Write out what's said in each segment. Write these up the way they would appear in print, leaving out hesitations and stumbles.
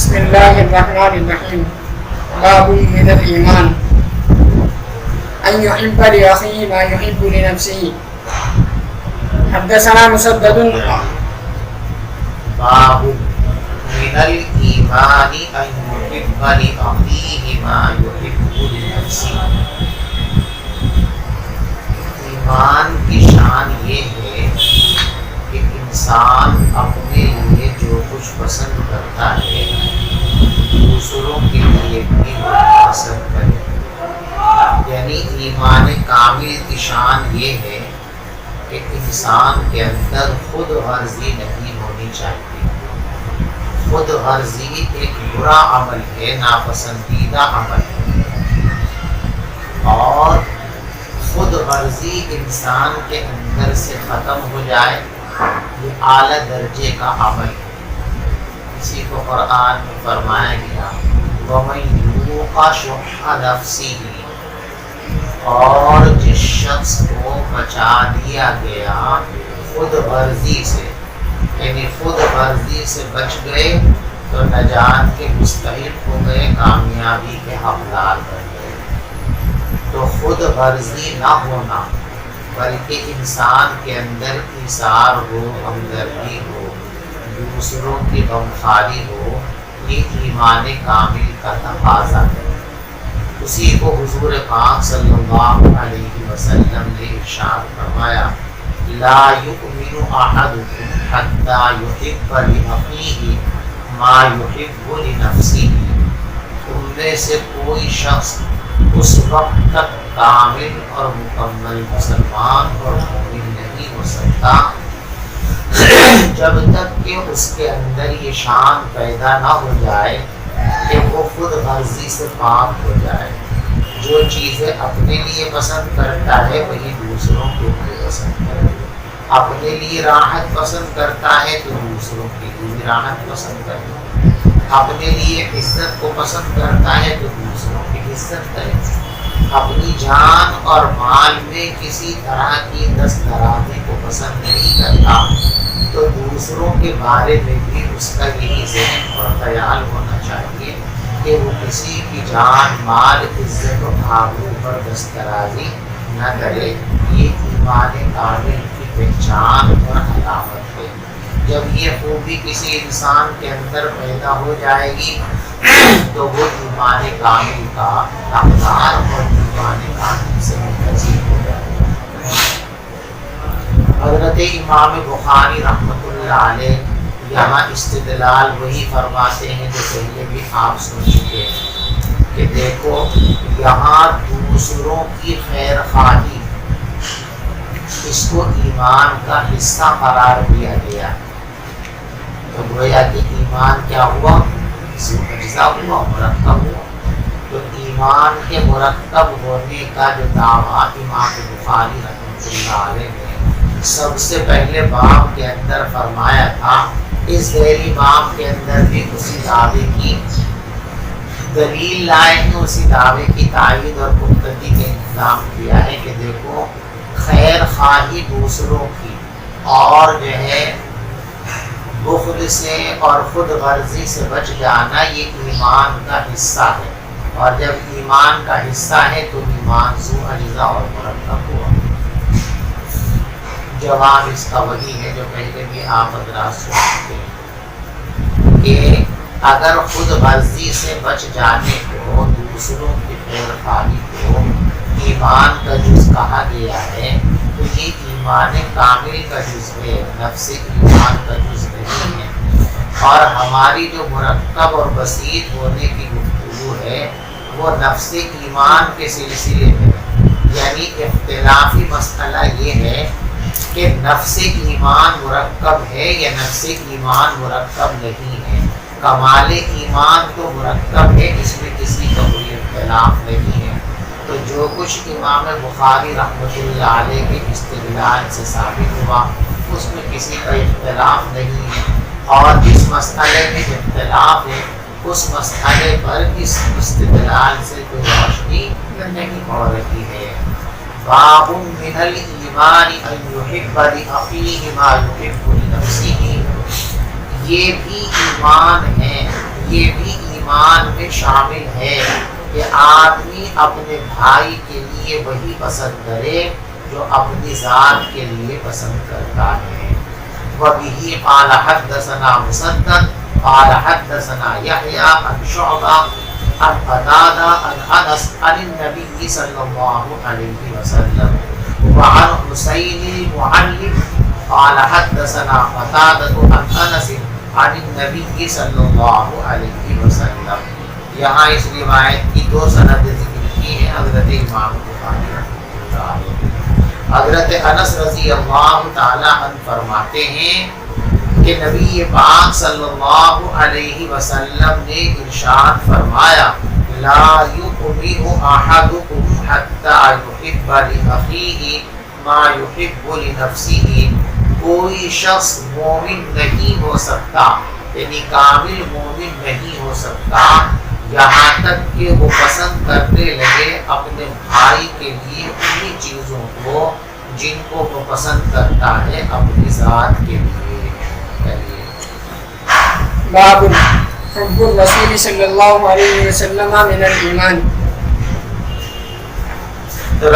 بسم اللہ الرحمن الرحیم باب من الایمان ان يحب لأخيه ما يحب لنفسه حدثنا مسدد باب من الایمان ان يحب لأخيه ما يحب لنفسه۔ ایمان کی شان یہ ہے کہ انسان اپنے لیے جو کچھ پسند کرتا ہے دوسروں کے لیے بھی پسند کرے، یعنی ایمان کامل کی شان یہ ہے کہ انسان کے اندر خود غرضی نہیں ہونی چاہیے۔ خود غرضی ایک برا عمل ہے، ناپسندیدہ عمل ہے، اور خود غرضی انسان کے اندر سے ختم ہو جائے یہ اعلیٰ درجے کا عمل ہے۔ اسی کو قرآن میں فرمایا گیا وَمَن یُوقَ شُحَّ نَفْسِهِ، اور جس شخص کو بچا دیا گیا خود غرضی سے، یعنی خود غرضی سے بچ گئے تو نجات کے مستحق ہو گئے، کامیابی کے حقدار بن گئے۔ تو خود غرضی نہ ہونا بلکہ انسان کے اندر ایثار ہو، ہمدردی ہو، دوسروں کی غمخواری ہو، یہ ایمان کامل کا تقاضا ہے۔ اسی کو حضور پاک صلی اللہ علیہ وسلم نے ارشاد فرمایا لا یؤمن احدکم حتی یحب لأخیہ ما یحب لنفسہ، تم میں سے کوئی شخص اس وقت تک کامل اور مکمل مسلمان اور مومن نہیں ہو سکتا جب تک کہ اس کے اندر یہ شان پیدا نہ ہو جائے کہ وہ خود غرضی سے پاک ہو جائے۔ جو چیزیں اپنے لیے پسند کرتا ہے وہی دوسروں کے لیے پسند کرے، اپنے لیے راحت پسند کرتا ہے تو دوسروں کے لیے راحت پسند کرے، اپنے لیے عزت کو پسند کرتا ہے تو دوسروں کی عزت کرے، اپنی جان اور مال میں کسی طرح کی دسترازی کو پسند نہیں کرتا تو دوسروں کے بارے میں بھی اس کا یہی ذہن اور خیال ہونا چاہیے کہ وہ کسی کی جان مال عزت و آبرو پر دسترازی نہ کرے۔ یہ ایمان کامل کی پہچان اور علامت ہے۔ جب یہ خوبی کسی انسان کے اندر پیدا ہو جائے گی تو وہ ایمان کامل کا حقدار اور ایمان کامل سے متصف ہو جائے گا۔ حضرت امام بخاری رحمۃ اللہ علیہ یہاں استدلال وہی فرماتے ہیں جو پہلے بھی آپ سن چکے ہیں کہ دیکھو یہاں دوسروں کی خیر خواہی اس کو ایمان کا حصہ قرار دیا گیا، تو گویا کہ ایمان کیا ہوا؟ اجزا ہوا، مرکب ہوا۔ تو ایمان کے مرکب ہونے کا جو دعویٰ امام بخاری رحمۃ اللہ علیہ نے سب سے پہلے باب کے اندر فرمایا تھا، اس ذیلی باب کے اندر بھی اسی دعوے کی دلیل لائے ہیں، اسی دعوے کی تائید اور پختگی کا انتظام کیا ہے کہ دیکھو خیر خواہی دوسروں کی اور جو ہے بخل سے اور خود غرضی سے بچ جانا یہ ایمان کا حصہ ہے، اور جب ایمان کا حصہ ہے تو ایمان ذو اجزا اور مرکب ہوا۔ جواب اس کا وہی ہے جو پہلے بھی آپ حضرات سن چکے ہیں کہ اگر خود غرضی سے بچ جانے کو، دوسروں کی خیر خواہی کو ایمان کا جز کہا گیا ہے تو یہ ایمان کامل کا جز ہے، نفس ایمان کا جز نہیں ہے۔ اور ہماری جو مرکب اور بسیط ہونے کی گفتگو ہے وہ نفس ایمان کے سلسلے میں، یعنی اختلافی مسئلہ یہ ہے کہ نفس ایمان مرکب ہے یا نفس ایمان مرکب نہیں ہے۔ کمال ایمان تو مرکب ہے، اس میں کسی کا کوئی اختلاف نہیں ہے۔ تو جو کچھ امام بخاری رحمۃ اللہ علیہ کے استدلال سے ثابت ہوا اس میں کسی کا اختلاف نہیں ہے، اور جس مسئلے میں اختلاف ہے اس مسئلے پر اس استدلال سے کوئی روشنی نہیں ہو رہی ہے۔ باب من الایمان ان یحب لأخیہ ما یحب لنفسہ، یہ بھی ایمان ہے یہ بھی ایمان میں شامل ہے کہ آدمی اپنے بھائی کے لیے وہی پسند کرے جو اپنی ذات کے لیے پسند کرتا ہے۔ وَبِهِ قَالَ حَدَّثَنَا مُسَدَّدٌ قَالَ حَدَّثَنَا يَحْيَىٰ عَنْ شُعْبَةَ عَنْ قَتَادَةَ عَنْ أَنَسٍ عَنِ النَّبِيِّ صَلَّى اللَّهُ عَلَيْهِ وَسَلَّمَ وَعَنْ حُسَيْنِ الْمُعَلِّمِ قَالَ حَدَّثَنَا قَتَادَةُ عَنْ أَنَسٍ عَنِ النَّبِيِّ صَلَّى اللَّهُ عَلَيْهِ وَسَلَّمَ۔ یہاں اس روایت کی دو سند ذکر کی ہیں حضرت امام بخاری رحمۃ اللہ علیہ۔ حضرت انس رضی اللہ تعالی عنہ فرماتے ہیں کہ نبی پاک صلی اللہ علیہ وسلم نے ارشاد فرمایا لا یؤمن احدکم حتی یحب لاخیہ ما یحب لنفسہ، کوئی شخص مومن نہیں ہو سکتا، یعنی کامل مومن نہیں ہو سکتا یہاں تک کہ وہ پسند کرنے لگے اپنے بھائی کے لیے انہی چیزوں کو جن کو وہ پسند کرتا ہے اپنی ذات کے لیے۔ باب حب الرسول صلی اللہ علیہ وسلم من الایمان۔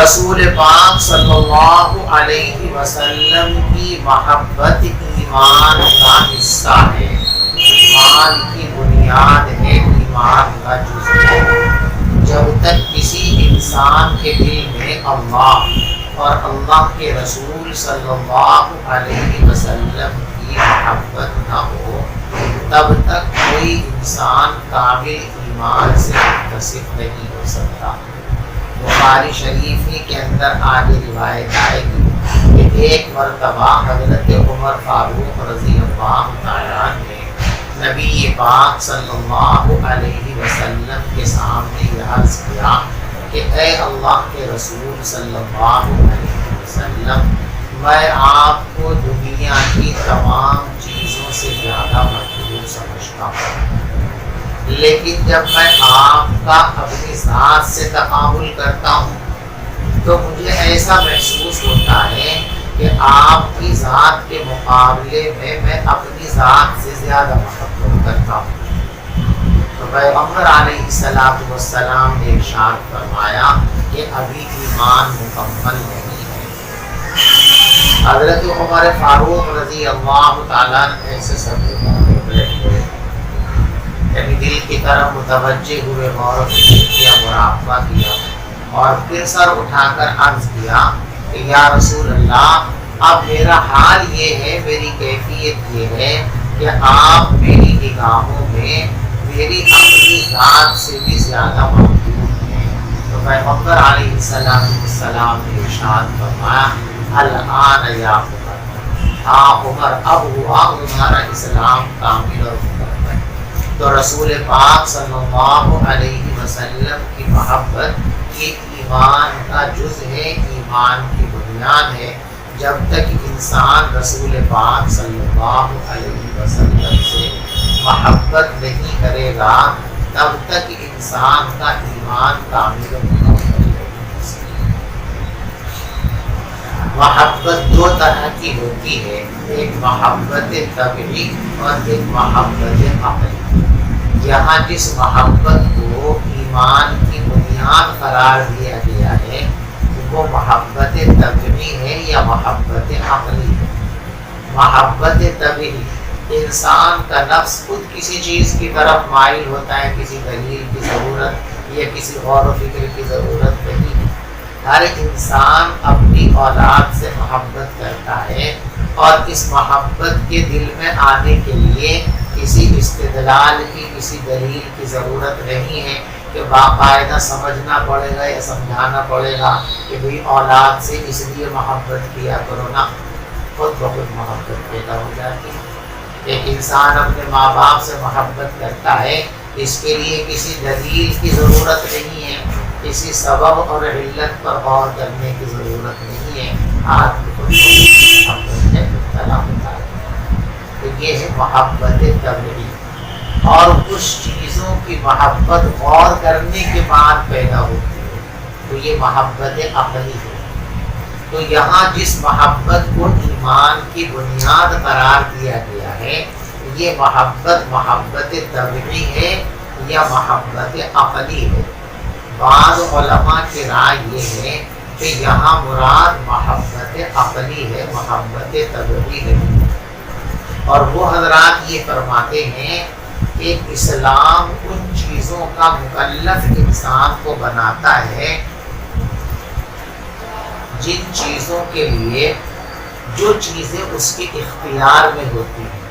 رسول پاک صلی اللہ علیہ وسلم کی محبت ایمان کا حصہ ہے، ایمان کی بنیاد ہے، ایمان کا جز ہے۔ جب تک کسی انسان کے دل میں اللہ اور اللہ کے رسول صلی اللہ علیہ وسلم کی محبت نہ ہو تب تک کوئی انسان کامل ایمان سے متصف نہیں ہو سکتا۔ بخاری شریف کے اندر آگے روایت آئے گی کہ ایک مرتبہ حضرت عمر فاروق رضی اللہ تعالیٰ نے نبی پاک صلی اللہ علیہ وسلم کے سامنے یہ عرض کیا کہ اے اللہ کے رسول صلی اللہ علیہ وسلم، میں آپ کو دنیا کی تمام چیزوں سے زیادہ محبوب سمجھتا ہوں، لیکن جب میں آپ کا اپنی ذات سے تقابل کرتا ہوں تو مجھے ایسا محسوس ہوتا ہے کہ آپ کی ذات کے مقابلے میں اپنی ذات سے زیادہ محبت کرتا ہوں۔ تو پیغمبر علیہ السلام نے ارشاد فرمایا کہ ابھی ایمان مکمل نہیں ہے۔ حضرت عمر فاروق رضی اللہ تعالیٰ نے ایسے سب بیٹھے، یعنی دل کی طرف متوجہ ہوئے، غور و فکر کیا، مراقبہ کیا، اور پھر سر اٹھا کر عرض کیا کہ یا رسول اللہ، اب میرا حال یہ ہے، میری کیفیت یہ ہے کہ آپ میری نگاہوں میں میری اپنی ذات سے بھی زیادہ محبوب ہیں۔ تو پیغمبر علیہ السلام نے ارشاد فرمایا الآن یا عمر، ہاں عمر، اب ہوا تمہارا اسلام کامل اور مکمل۔ تو رسول پاک صلی اللہ علیہ وسلم کی محبت یہ ایمان کا جز ہے، ایمان کی بنیاد ہے۔ جب تک انسان رسول پاک صلی اللہ علیہ وسلم سے محبت نہیں کرے گا تب تک انسان کا ایمان کامل و مکمل نہیں ہو سکے۔ محبت دو طرح کی ہوتی ہے، ایک محبت طبعی اور ایک محبت عقلی۔ یہاں جس محبت کو ایمان کی بنیاد قرار دیا گیا ہے وہ محبت طبعی ہے یا محبت عقلی ہے؟ محبت طبعی، انسان کا نفس خود کسی چیز کی طرف مائل ہوتا ہے، کسی دلیل کی ضرورت یا کسی غور و فکر کی ضرورت نہیں ہے۔ ہر انسان اپنی اولاد سے محبت کرتا ہے اور اس محبت کے دل میں آنے کے لیے کسی استدلال کی، کسی دلیل کی ضرورت نہیں ہے کہ باقاعدہ سمجھنا پڑے گا یا سمجھانا پڑے گا کہ بھئی اولاد سے اس لیے محبت کیا کرو، نہ خود بخود محبت پیدا ہو جاتی ہے۔ ایک انسان اپنے ماں باپ سے محبت کرتا ہے، اس کے لیے کسی دلیل کی ضرورت نہیں ہے، کسی سبب اور علت پر غور کرنے کی ضرورت نہیں ہے، آدمی خود محبت میں مبتلا ہوتا ہے۔ تو یہ ہے محبت طبعی۔ اور کچھ چیزوں کی محبت غور کرنے کے بعد پیدا ہوتی ہے تو یہ محبت عقلی ہے۔ تو یہاں جس محبت کو ایمان کی بنیاد قرار دیا گیا ہے یہ محبت طبعی ہے یا محبت عقلی ہے؟ بعض علماء کی رائے یہ ہے کہ یہاں مراد محبت عقلی ہے، محبت طبعی نہیں۔ اور وہ حضرات یہ فرماتے ہیں کہ اسلام ان چیزوں کا مکلف انسان کو بناتا ہے جن چیزوں کے لیے جو چیزیں اس کے اختیار میں ہوتی ہیں،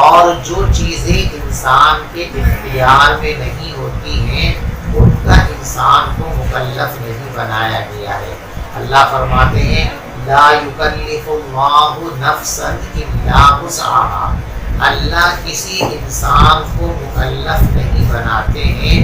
اور جو چیزیں انسان کے اختیار میں نہیں ہوتی ہیں ان کا انسان کو مکلف نہیں بنایا گیا ہے۔ اللہ فرماتے ہیں لا یکلف اللہ نفسا الا وسعها، اللہ کسی انسان کو مکلف نہیں بناتے ہیں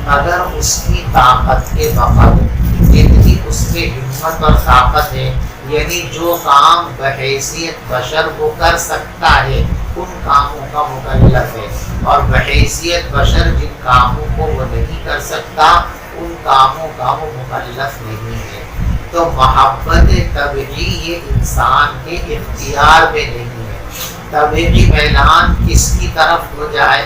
مگر اس کی طاقت کے بقدر، جتنی اس میں ہمت اور طاقت ہے، یعنی جو کام بحیثیت بشر وہ کر سکتا ہے ان کاموں کا مکلف ہے، اور بحیثیت بشر جن کاموں کو وہ نہیں کر سکتا ان کاموں کا وہ مکلف نہیں ہے۔ تو محبت طبعی یہ انسان کے اختیار میں نہیں ہے۔ طبعی میلان کس کی طرف ہو جائے،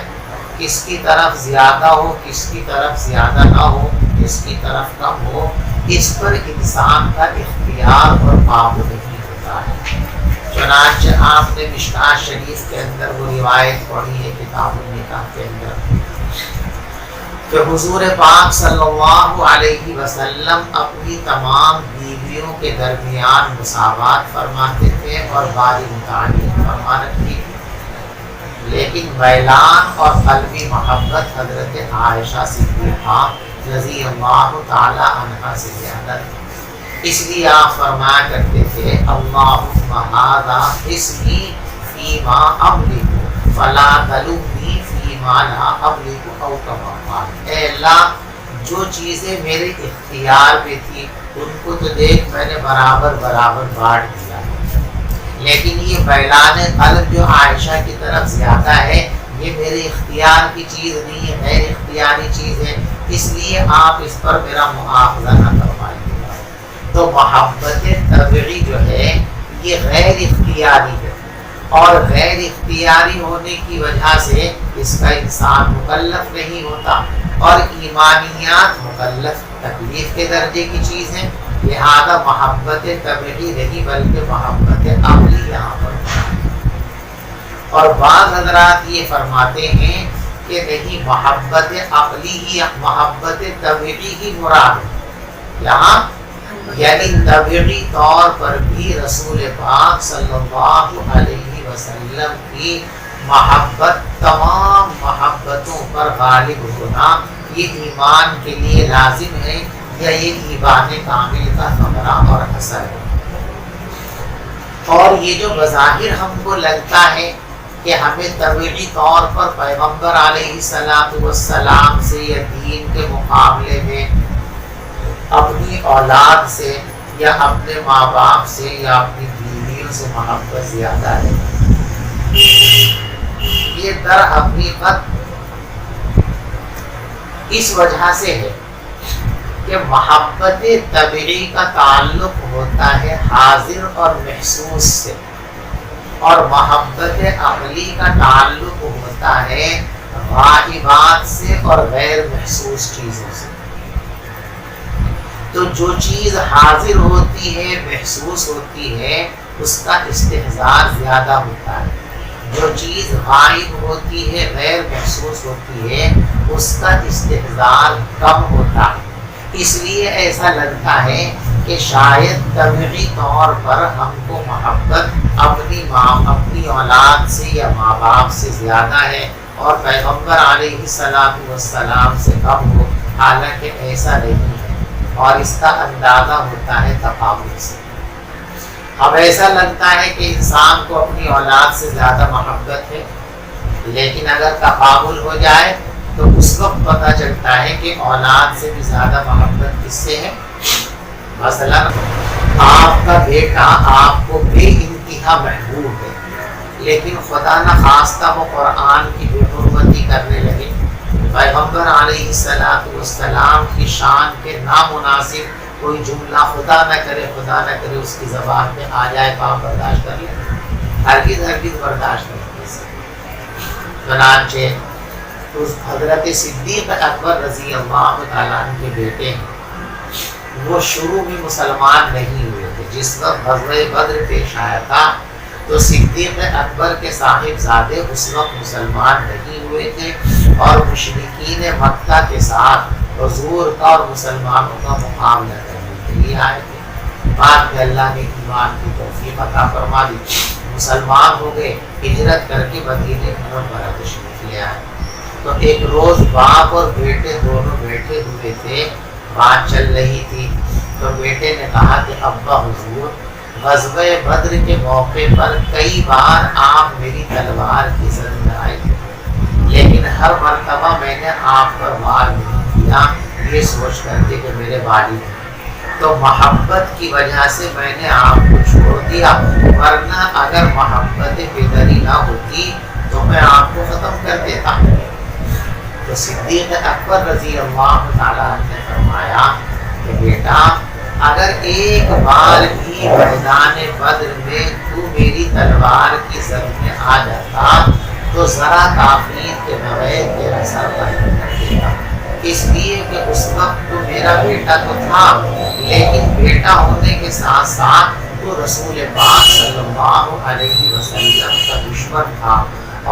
کس کی طرف زیادہ ہو، کس کی طرف زیادہ نہ ہو، کس کی طرف کم ہو، اس پر انسان کا اختیار اور قابو نہیں ہوتا ہے۔ چنانچہ آپ نے مشکاۃ شریف کے اندر وہ روایت پڑھی ہے کتاب النکاح کے اندر کہ حضور پاک صلی اللہ علیہ وسلم اپنی تمام بیویوں کے درمیان مساوات فرماتے تھے اور باری متعین فرما رکھی، لیکن میلان اور قلبی محبت حضرت عائشہ صدیقہ رضی اللہ تعالی عنہا سے زیادہ تھی۔ اس لیے آپ فرمایا کرتے تھے اللہم ھذا اسمی فیما املک فلا تلمنی فیما لا املک او کما قال، اے اللہ جو چیزیں میرے اختیار میں تھی ان کو تو دیکھ میں نے برابر برابر بانٹ دیا، لیکن یہ میلان قلب جو عائشہ کی طرف زیادہ ہے یہ میرے اختیار کی چیز نہیں ہے، غیر اختیاری چیز ہے، اس لیے آپ اس پر میرا مؤاخذہ نہ کروائیے۔ تو محبت طبعی جو ہے یہ غیر اختیاری ہے، اور غیر اختیاری ہونے کی وجہ سے اس کا انسان مکلف نہیں ہوتا، اور ایمانیات مکلف تکلیف کے درجے کی چیز ہے، لہذا محبت طبعی نہیں بلکہ محبت عقلی یہاں پر۔ اور بعض حضرات یہ فرماتے ہیں کہ نہیں، محبت عقلی ہی محبت طبعی ہی مراد ہے یہاں، یعنی طبعی طور پر بھی رسول پاک صلی اللہ علیہ وسلم کی محبت تمام محبتوں پر غالب ہونا یہ ایمان کے لیے لازم ہے، یا یہ ایمان کامل کا ثمرہ اور اثر ہے۔ اور یہ جو بظاہر ہم کو لگتا ہے کہ ہمیں طبعی طور پر پیغمبر علیہ السلام سے یا دین کے مقابلے میں اپنی اولاد سے یا اپنے ماں باپ سے یا اپنی بیویوں سے محبت زیادہ ہے، یہ در حقیقت اس وجہ سے ہے کہ محبت طبعی کا تعلق ہوتا ہے حاضر اور محسوس سے، اور محبت عقلی کا تعلق ہوتا ہے غائبات سے اور غیر محسوس چیزوں سے۔ تو جو چیز حاضر ہوتی ہے، محسوس ہوتی ہے، اس کا استحضار زیادہ ہوتا ہے، جو چیز غائب ہوتی ہے، غیر محسوس ہوتی ہے، اس کا استحضار کم ہوتا ہے۔ اس لیے ایسا لگتا ہے کہ شاید طبعی طور پر ہم کو محبت اپنی اولاد سے یا ماں باپ سے زیادہ ہے، اور پیغمبر علیہ السلام سے کم ہو، حالانکہ ایسا نہیں ہے، اور اس کا اندازہ ہوتا ہے تقابل سے۔ اب ایسا لگتا ہے کہ انسان کو اپنی اولاد سے زیادہ محبت ہے، لیکن اگر تقابل ہو جائے تو اس وقت پتہ چلتا ہے کہ اولاد سے بھی زیادہ محبت کس سے ہے۔ مثلا آپ کا بیٹا آپ کو بے انتہا محبوب ہے، لیکن خدا نخواستہ وہ قرآن کی بے حرمتی کرنے لگے، پیغمبر علیہ السلام کی شان کے نامناسب کوئی جملہ خدا نہ کرے اس کی زبان پہ آ جائے تو آپ برداشت کر لیں؟ ہرگز برداشت نہیں کر سکتے۔ چنانچہ حضرت صدیق اکبر رضی اللہ تعالیٰ عنہ کے بیٹے ہیں، وہ شروع میں مسلمان نہیں ہوئے تھے۔ جس وقت غزوہ بدر پیش آیا تھا تو صدیق اکبر کے صاحبزادے اس وقت مسلمان نہیں ہوئے تھے، اور مشرکین مکہ کے ساتھ حضور کا اور مسلمانوں کا مقابلہ کرنے کے لیے آئے تھے۔ بعد میں اللہ نے ایمان کی توفیق عطا فرما دی، مسلمان ہو گئے، ہجرت کر کے مدینہ منورہ تشریف لے آئے۔ تو ایک روز باپ اور بیٹے دونوں بیٹھے ہوئے تھے، بات چل رہی تھی، تو بیٹے نے کہا کہ ابا حضور، غزوہ بدر کے موقع پر کئی بار آپ میری تلوار کی زد میں آئے تھے، لیکن ہر مرتبہ میں نے آپ پر وار نہیں کیا، یہ سوچ کر کے کہ میرے والد ہیں، تو محبت کی وجہ سے میں نے آپ کو چھوڑ دیا، ورنہ اگر محبت بیدری نہ ہوتی تو میں آپ کو ختم کر دیتا۔ تو صدیق اکبر رضی اللہ تعالیٰ نے فرمایا کہ بیٹا، اگر ایک بار بھی میدان بدر میں تو میری تلوار کی زد میں آ جاتا تو ذرا تاخیر کے بغیر تیرا سر قلم کر دیتا، اس لیے کہ اس وقت تو میرا بیٹا تو تھا، لیکن بیٹا ہونے کے ساتھ ساتھ تو رسول پاک صلی اللہ علیہ وسلم کا دشمن تھا،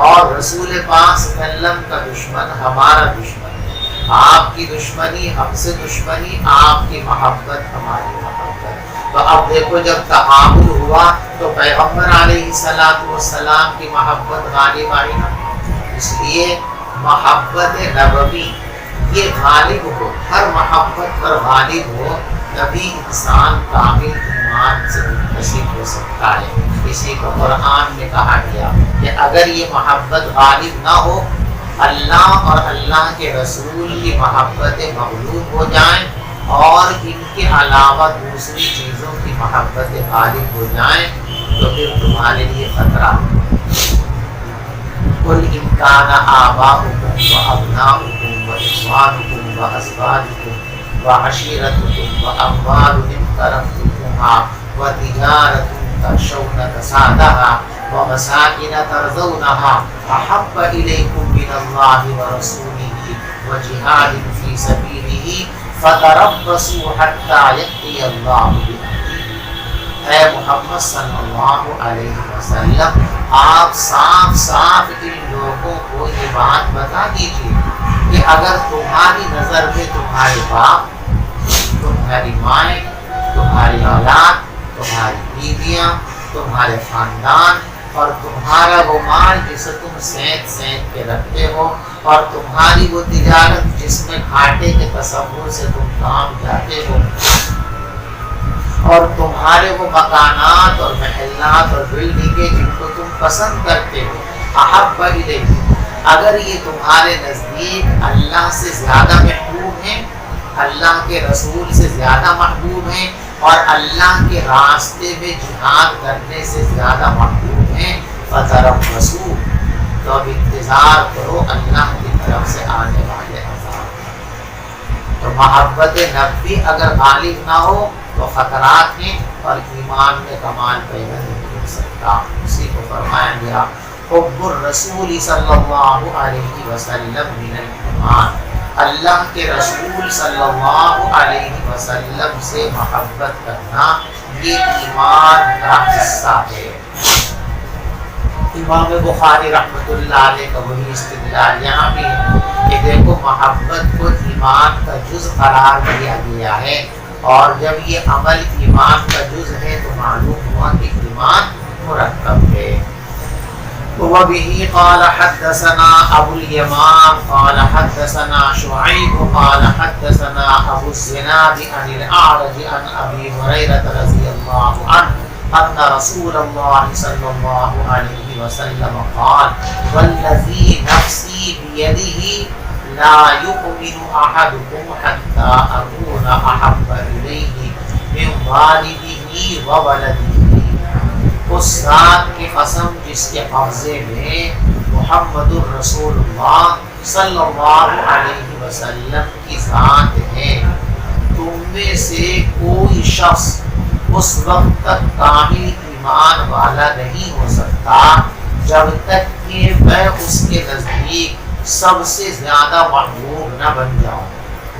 اور رسول پاک صلی اللہ علیہ وسلم کا دشمن ہمارا دشمن ہے، آپ کی دشمنی ہم سے دشمنی، آپ کی محبت ہماری محبت۔ تو اب دیکھو جب تعامل ہوا تو پیغمبر علیہ السلام کی محبت غالب آئی نا، اس لیے محبت نبوی یہ غالب ہو، ہر محبت پر غالب ہو، تبھی انسان کامل ایمان سے منتسب ہو سکتا ہے۔ اسی کو قرآن میں کہا گیا کہ اگر یہ محبت غالب نہ ہو، اللہ اور اللہ کے رسول کی محبتیں مغلوب ہو جائیں اور ان کے علاوہ دوسری چیزوں کی محبتیں غالب ہو جائیں، تو پھر تمہارے لیے خطرہ ہے۔ قُلْ إِنْ كَانَ آبَاؤُكُمْ وَأَبْنَاؤُكُمْ وَإِخْوَانُكُمْ وَأَزْوَاجُكُمْ وَعَشِيرَتُكُمْ وَأَمْوَالٌ اقْتَرَفْتُمُوهَا وَتِجَارَةٌ تخشون كسادها ومساكن ترضونها أحب إليكم من الله ورسوله وجهاد في سبيله فتربصوا حتى يأتي الله بأمره۔ اے محمد صلی اللہ علیہ وسلم، آپ صاف صاف ان لوگوں کو یہ بات بتا دیجیے کہ اگر تمہاری نظر میں تمہارے باپ، تمہاری مائیں، تمہاری اولاد، تمہاری بیویاں، تمہارے خاندان اور تمہارا وہ مال جسے تم سینت سینت کے رکھتے ہو، اور تمہاری وہ تجارت جس میں گھاٹے کے تصور سے تم کام جاتے ہو، اور تمہارے وہ مکانات اور محلات اور بلڈنگیں جن کو تم پسند کرتے ہو، احب الیکم، اگر یہ تمہارے نزدیک اللہ سے زیادہ محبوب ہیں، اللہ کے رسول سے زیادہ محبوب ہیں، اور اللہ کے راستے میں جہاد کرنے سے زیادہ محبوب ہیں، فتربصوا، تو اب انتظار کرو اللہ کی طرف سے آنے والے عذاب۔ تو محبت نبی اگر غالب نہ ہو تو خطرات ہیں، اور ایمان میں کمال پیدا نہیں ہو سکتا۔ اسی کو فرمایا گیا حب الرسول صلی اللہ علیہ وسلم من الایمان، اللہ کے رسول صلی اللہ علیہ وسلم سے محبت کرنا یہ ایمان کا حصہ ہے۔ امام بخاری رحمۃ اللہ علیہ کا وہی استدلال یہاں بھی ہے کہ دیکھو محبت کو ایمان کا جز قرار دیا گیا ہے، اور جب یہ عمل ایمان کا جز ہے تو معلوم ہوا کہ ایمان مرکب ہے۔ وبه قال حدثنا ابو اليمان قال حدثنا شعيب قال حدثنا ابو الزناد عن الاعرج عن ابي هريره رضي الله عنه ان رسول الله صلى الله عليه وسلم قال والذي نفسي بيده لا يؤمن احدكم حتى اكون احب اليه من والده وولده، اس ذات کی قسم جس کے قبضے میں محمد الرسول اللہ صلی اللہ علیہ وسلم کی ذات ہے، تم میں سے کوئی شخص اس وقت تک کامل ایمان والا نہیں ہو سکتا جب تک کہ میں اس کے نزدیک سب سے زیادہ محبوب نہ بن جاؤں،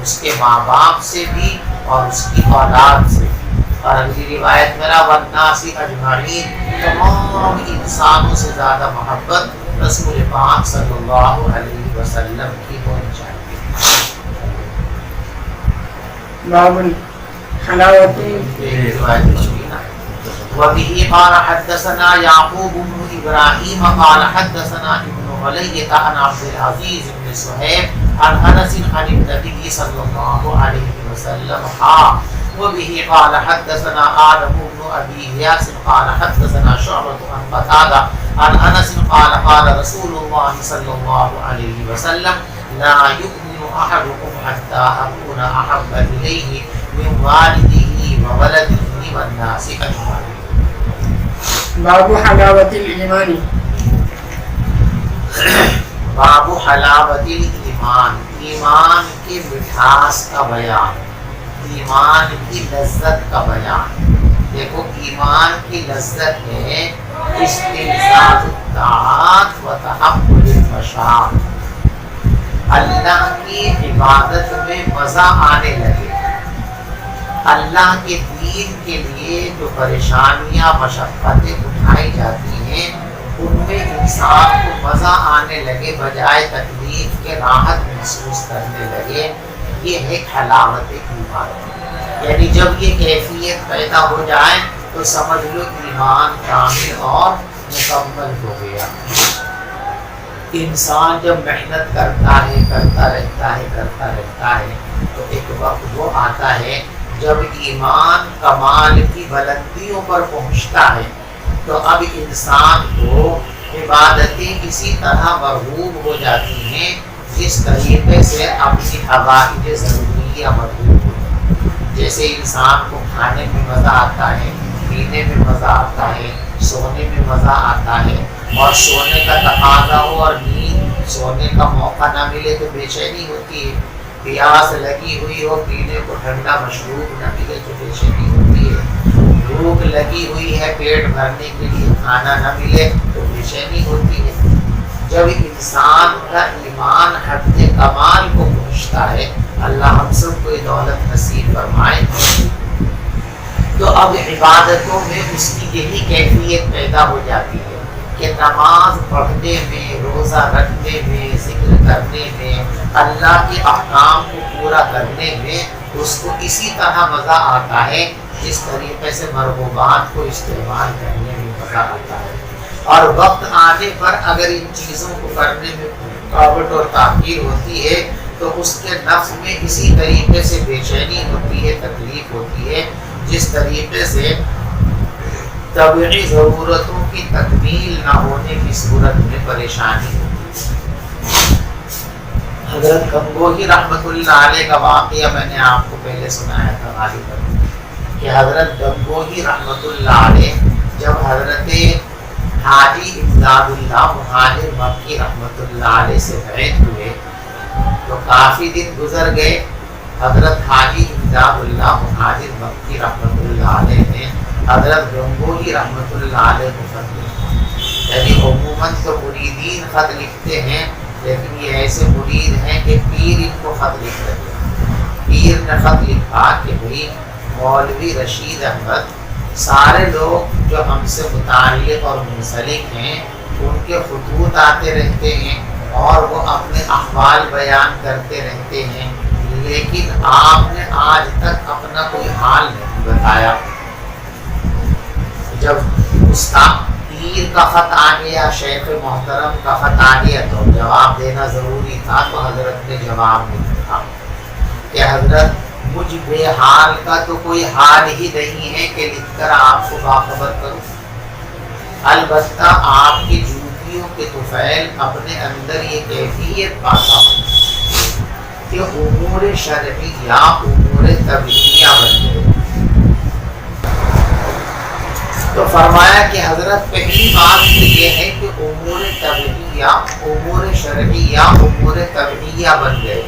اس کے ماں باپ سے بھی اور اس کی اولاد سے۔ اور اگلی روایت میرا والناس اجمعین، تمام انسانوں سے زیادہ محبت رسول پاک صلی اللہ علیہ وسلم کی ہونی چاہیے۔ باب حلاوت وبه قال حدثنا يعقوب بن ابراهيم قال حدثنا ابن علية عن عبد العزيز بن صهيب عن انس عن النبي صلى الله عليه وسلم وبه قال حدثنا آدم بن ابي اياس قال حدثنا شعبة عن قتادة عن انس قال قال رسول الله صلى الله عليه وسلم لا يؤمن احدكم حتى اكون احب اليه من والده وولده والناس اجمعين۔ باب حلاوت الایمان، باب حلاوت الایمان، ایمان کی مٹھاس کا بیان، ایمان کی لذت کا بیان۔ دیکھو ایمان کی لذت ہے استلزام الطاعات و تحمل المشاق، اللہ کی عبادت میں مزہ آنے لگے، اللہ کے دین کے لیے جو پریشانیاں مشقتیں اٹھائی جاتی ہیں ان میں انسان کو مزہ آنے لگے، بجائے تکلیف کے راحت محسوس کرنے لگے، یہ ہے حلاوت ایمان۔ یعنی جب یہ کیفیت پیدا ہو جائے تو سمجھ لو ایمان کامل اور مکمل ہو گیا۔ انسان جب محنت کرتا ہے کرتا رہتا ہے تو ایک وقت وہ آتا ہے جب ایمان کمال کی بلندیوں پر پہنچتا ہے تو اب انسان کو عبادتیں اسی طرح مرغوب ہو جاتی ہیں جس طریقے سے اپنی حوائج ضروریہ مرغوب ہوتی ہیں۔ جیسے انسان کو کھانے میں مزہ آتا ہے، پینے میں مزہ آتا ہے، سونے میں مزہ آتا ہے، اور سونے کا تقاضا ہو اور نیند سونے کا موقع نہ ملے تو بے چینی ہوتی ہے، پیاس لگی ہوئی ہو پینے کو ٹھنڈا مشروب نہ ملے تو بے چینی ہوتی ہے، بھوک لگی ہوئی ہے پیٹ بھرنے کے لیے کھانا نہ ملے تو بے چینی ہوتی ہے۔ جب انسان کا ایمان حد کمال کو پہنچتا ہے، اللہ ہم سب کو یہ دولت نصیب فرمائے، تو اب عبادتوں میں اس کی یہی کیفیت پیدا ہو جاتی ہے کہ نماز پڑھنے میں، روزہ رکھنے میں، ذکر کرنے میں، اللہ کے احکام کو پورا کرنے میں اس کو اسی طرح مزہ آتا ہے جس طریقے سے مرغوبات کو استعمال کرنے میں مزہ آتا ہے۔ اور وقت آنے پر اگر ان چیزوں کو کرنے میں رکاوٹ اور تاخیر ہوتی ہے تو اس کے نفس میں اسی طریقے سے بے چینی ہوتی ہے، تکلیف ہوتی ہے، جس طریقے سے طبعی ضرورتوں کی تکمیل نہ ہونے کی صورت میں پریشانی ہوتی ہے۔ حضرت گنگوہی رحمۃ اللہ علیہ کا واقعہ میں نے آپ کو پہلے سنایا تھا غالباً، کہ حضرت گنگوہی رحمۃ اللہ علیہ جب حضرت حاجی امداد اللہ مہاجر مکی رحمۃ اللہ علیہ سے بیعت ہوئے تو کافی دن گزر گئے، حضرت حاجی امداد اللہ مہاجر مکی رحمۃ اللہ علیہ نے حضرت گنگوہی رحمۃ اللہ علیہ کو خط لکھا۔ یعنی عموماً تو مریدین خط لکھتے ہیں، لیکن یہ ایسے مرید ہیں کہ پیر ان کو خط لکھ رہے ہیں۔ پیر نے خط لکھا کہ بھئی مولوی رشید احمد، سارے لوگ جو ہم سے متعلق اور منسلک ہیں ان کے خطوط آتے رہتے ہیں اور وہ اپنے احوال بیان کرتے رہتے ہیں، لیکن آپ نے آج تک اپنا کوئی حال نہیں بتایا۔ جب استاد پیر کا خط آ گیا، شیخ محترم کا خط آ گیا تو جواب دینا ضروری تھا، تو حضرت نے جواب نہیں دیا کہ حضرت مجھ بے حال کا تو کوئی حال ہی نہیں ہے کہ لکھ کر آپ کو باخبر کروں، البتہ آپ کی جوتیوں کے طفیل اپنے اندر یہ کیفیت پاتا ہوں کہ امور شرعیہ امور طبیعیہ بن گئے۔ تو فرمایا کہ حضرت پہلی بات یہ ہے کہ امور طبیعیہ امور شرعیہ امور طبیعیہ بن گئے،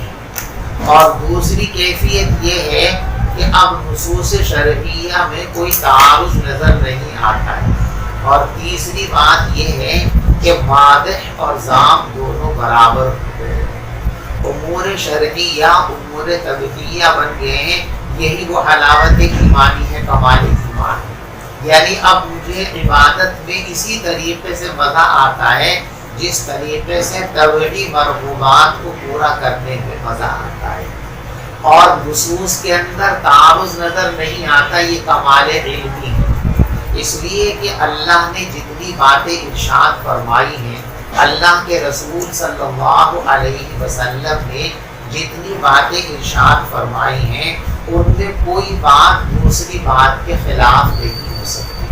اور دوسری کیفیت یہ ہے کہ اب نصوص شرعیہ میں کوئی تعارض نظر نہیں آتا ہے، اور تیسری بات یہ ہے کہ مادح اور ذام دونوں برابر ہو گئے، امور شرعیہ امور طبیعیہ بن گئے ہیں، یہی وہ حلاوت ایمانی ہے، کمال ایمان ہے۔ یعنی اب مجھے عبادت میں اسی طریقے سے مزہ آتا ہے جس طریقے سے طبعی مرغوبات کو پورا کرنے میں مزہ آتا ہے، اور نصوص کے اندر تعارض نظر نہیں آتا، یہ کمال علمی ہے۔ اس لیے کہ اللہ نے جتنی باتیں ارشاد فرمائی ہیں، اللہ کے رسول صلی اللہ علیہ وسلم نے جتنی باتیں ارشاد فرمائی ہیں، ان میں کوئی بات دوسری بات کے خلاف نہیں ہو سکتی۔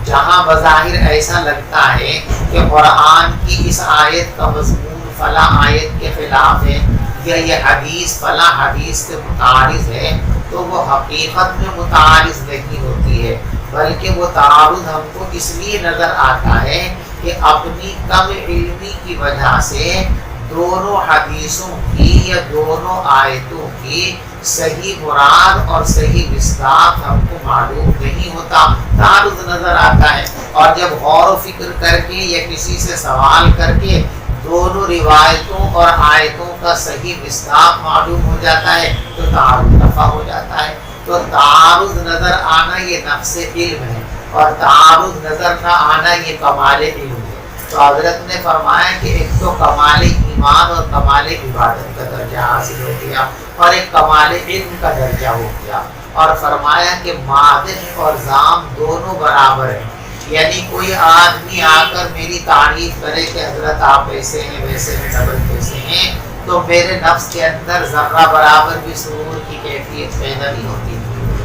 جہاں بظاہر ایسا لگتا ہے کہ قرآن کی اس آیت کا مضمون فلاں آیت کے خلاف ہے، یا یہ حدیث فلاں حدیث سے متعارض ہے، تو وہ حقیقت میں متعارض نہیں ہوتی ہے، بلکہ وہ تعارض ہم کو اس لیے نظر آتا ہے کہ اپنی کم علمی کی وجہ سے دونوں حدیثوں کی یا دونوں آیتوں کی صحیح مراد اور صحیح مصداق ہم کو معلوم نہیں ہوتا، تعارض نظر آتا ہے۔ اور جب غور و فکر کر کے یا کسی سے سوال کر کے دونوں روایتوں اور آیتوں کا صحیح مصداق معلوم ہو جاتا ہے تو تعارض رفع ہو جاتا ہے۔ تو تعارض نظر آنا یہ نقص علم ہے، اور تعارض نظر نہ آنا یہ کمال علم ہے۔ تو حضرت نے فرمایا کہ ایک تو کمال ایمان اور کمال عبادت کا درجہ حاصل ہو گیا، اور ایک کمال علم کا درجہ ہو گیا، اور فرمایا کہ مادح اور ذام دونوں برابر ہیں۔ یعنی کوئی آدمی آ کر میری تعریف کرے کہ حضرت آپ ایسے ہیں ویسے ہیں ڈبل کیسے ہیں، تو میرے نفس کے اندر ذرہ برابر بھی سرور کی کیفیت پیدا نہیں ہوتی۔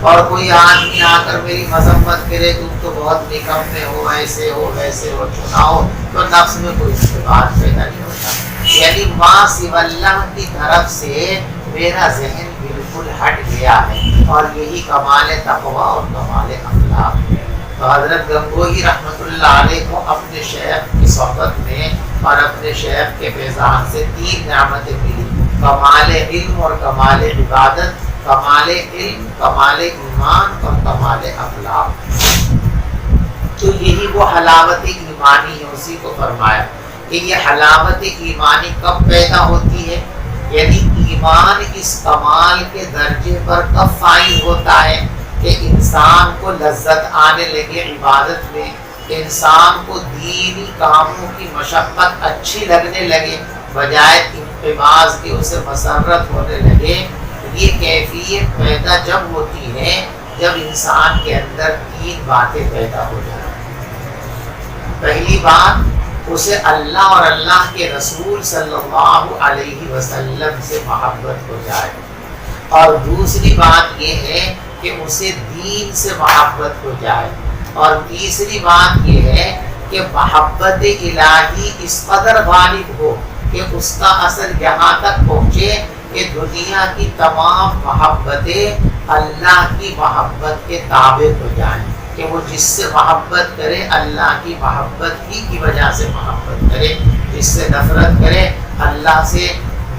اور کوئی آدمی آ کر میری مذمت کرے تم تو بہت نکمے ہو، ایسے ہو ویسے ہو چنا ہو، تو نفس میں کوئی اشتباہ پیدا نہیں ہوتا۔ یعنی ماں سوی اللہ کی طرف سے میرا ذہن بالکل ہٹ گیا ہے، اور یہی کمال تقوی اور کمال اخلاق ہے۔ تو حضرت گنگوہی رحمۃ اللہ علیہ کو اپنے شیخ کی صحبت میں اور اپنے شیخ کے فیضان سے 3 نعمتیں ملی، کمال علم اور کمال عبادت، کمال علم، کمال ایمان اور کمال اخلاق۔ تو یہی وہ حلاوت ایمانی ہے، اسی کو فرمایا کہ یہ حلاوت ایمانی کب پیدا ہوتی ہے، یعنی ایمان اس کمال کے درجے پر کب فائز ہوتا ہے کہ انسان کو لذت آنے لگے عبادت میں، انسان کو دینی کاموں کی مشقت اچھی لگنے لگے، بجائے انقباض کے اسے مسرت ہونے لگے۔ یہ کیفیت پیدا جب ہوتی ہے جب انسان کے اندر 3 باتیں پیدا ہو جائیں۔ پہلی بات، اسے اللہ اور اللہ کے رسول صلی اللہ علیہ وسلم سے محبت ہو جائے، اور دوسری بات یہ ہے کہ اسے دین سے محبت ہو جائے، اور تیسری بات یہ ہے کہ محبت الہی اس قدر غالب ہو کہ اس کا اثر یہاں تک پہنچے کہ دنیا کی تمام محبتیں اللہ کی محبت کے تابع ہو جائیں، کہ وہ جس سے محبت کرے اللہ کی محبت ہی کی وجہ سے محبت کرے، جس سے نفرت کرے اللہ سے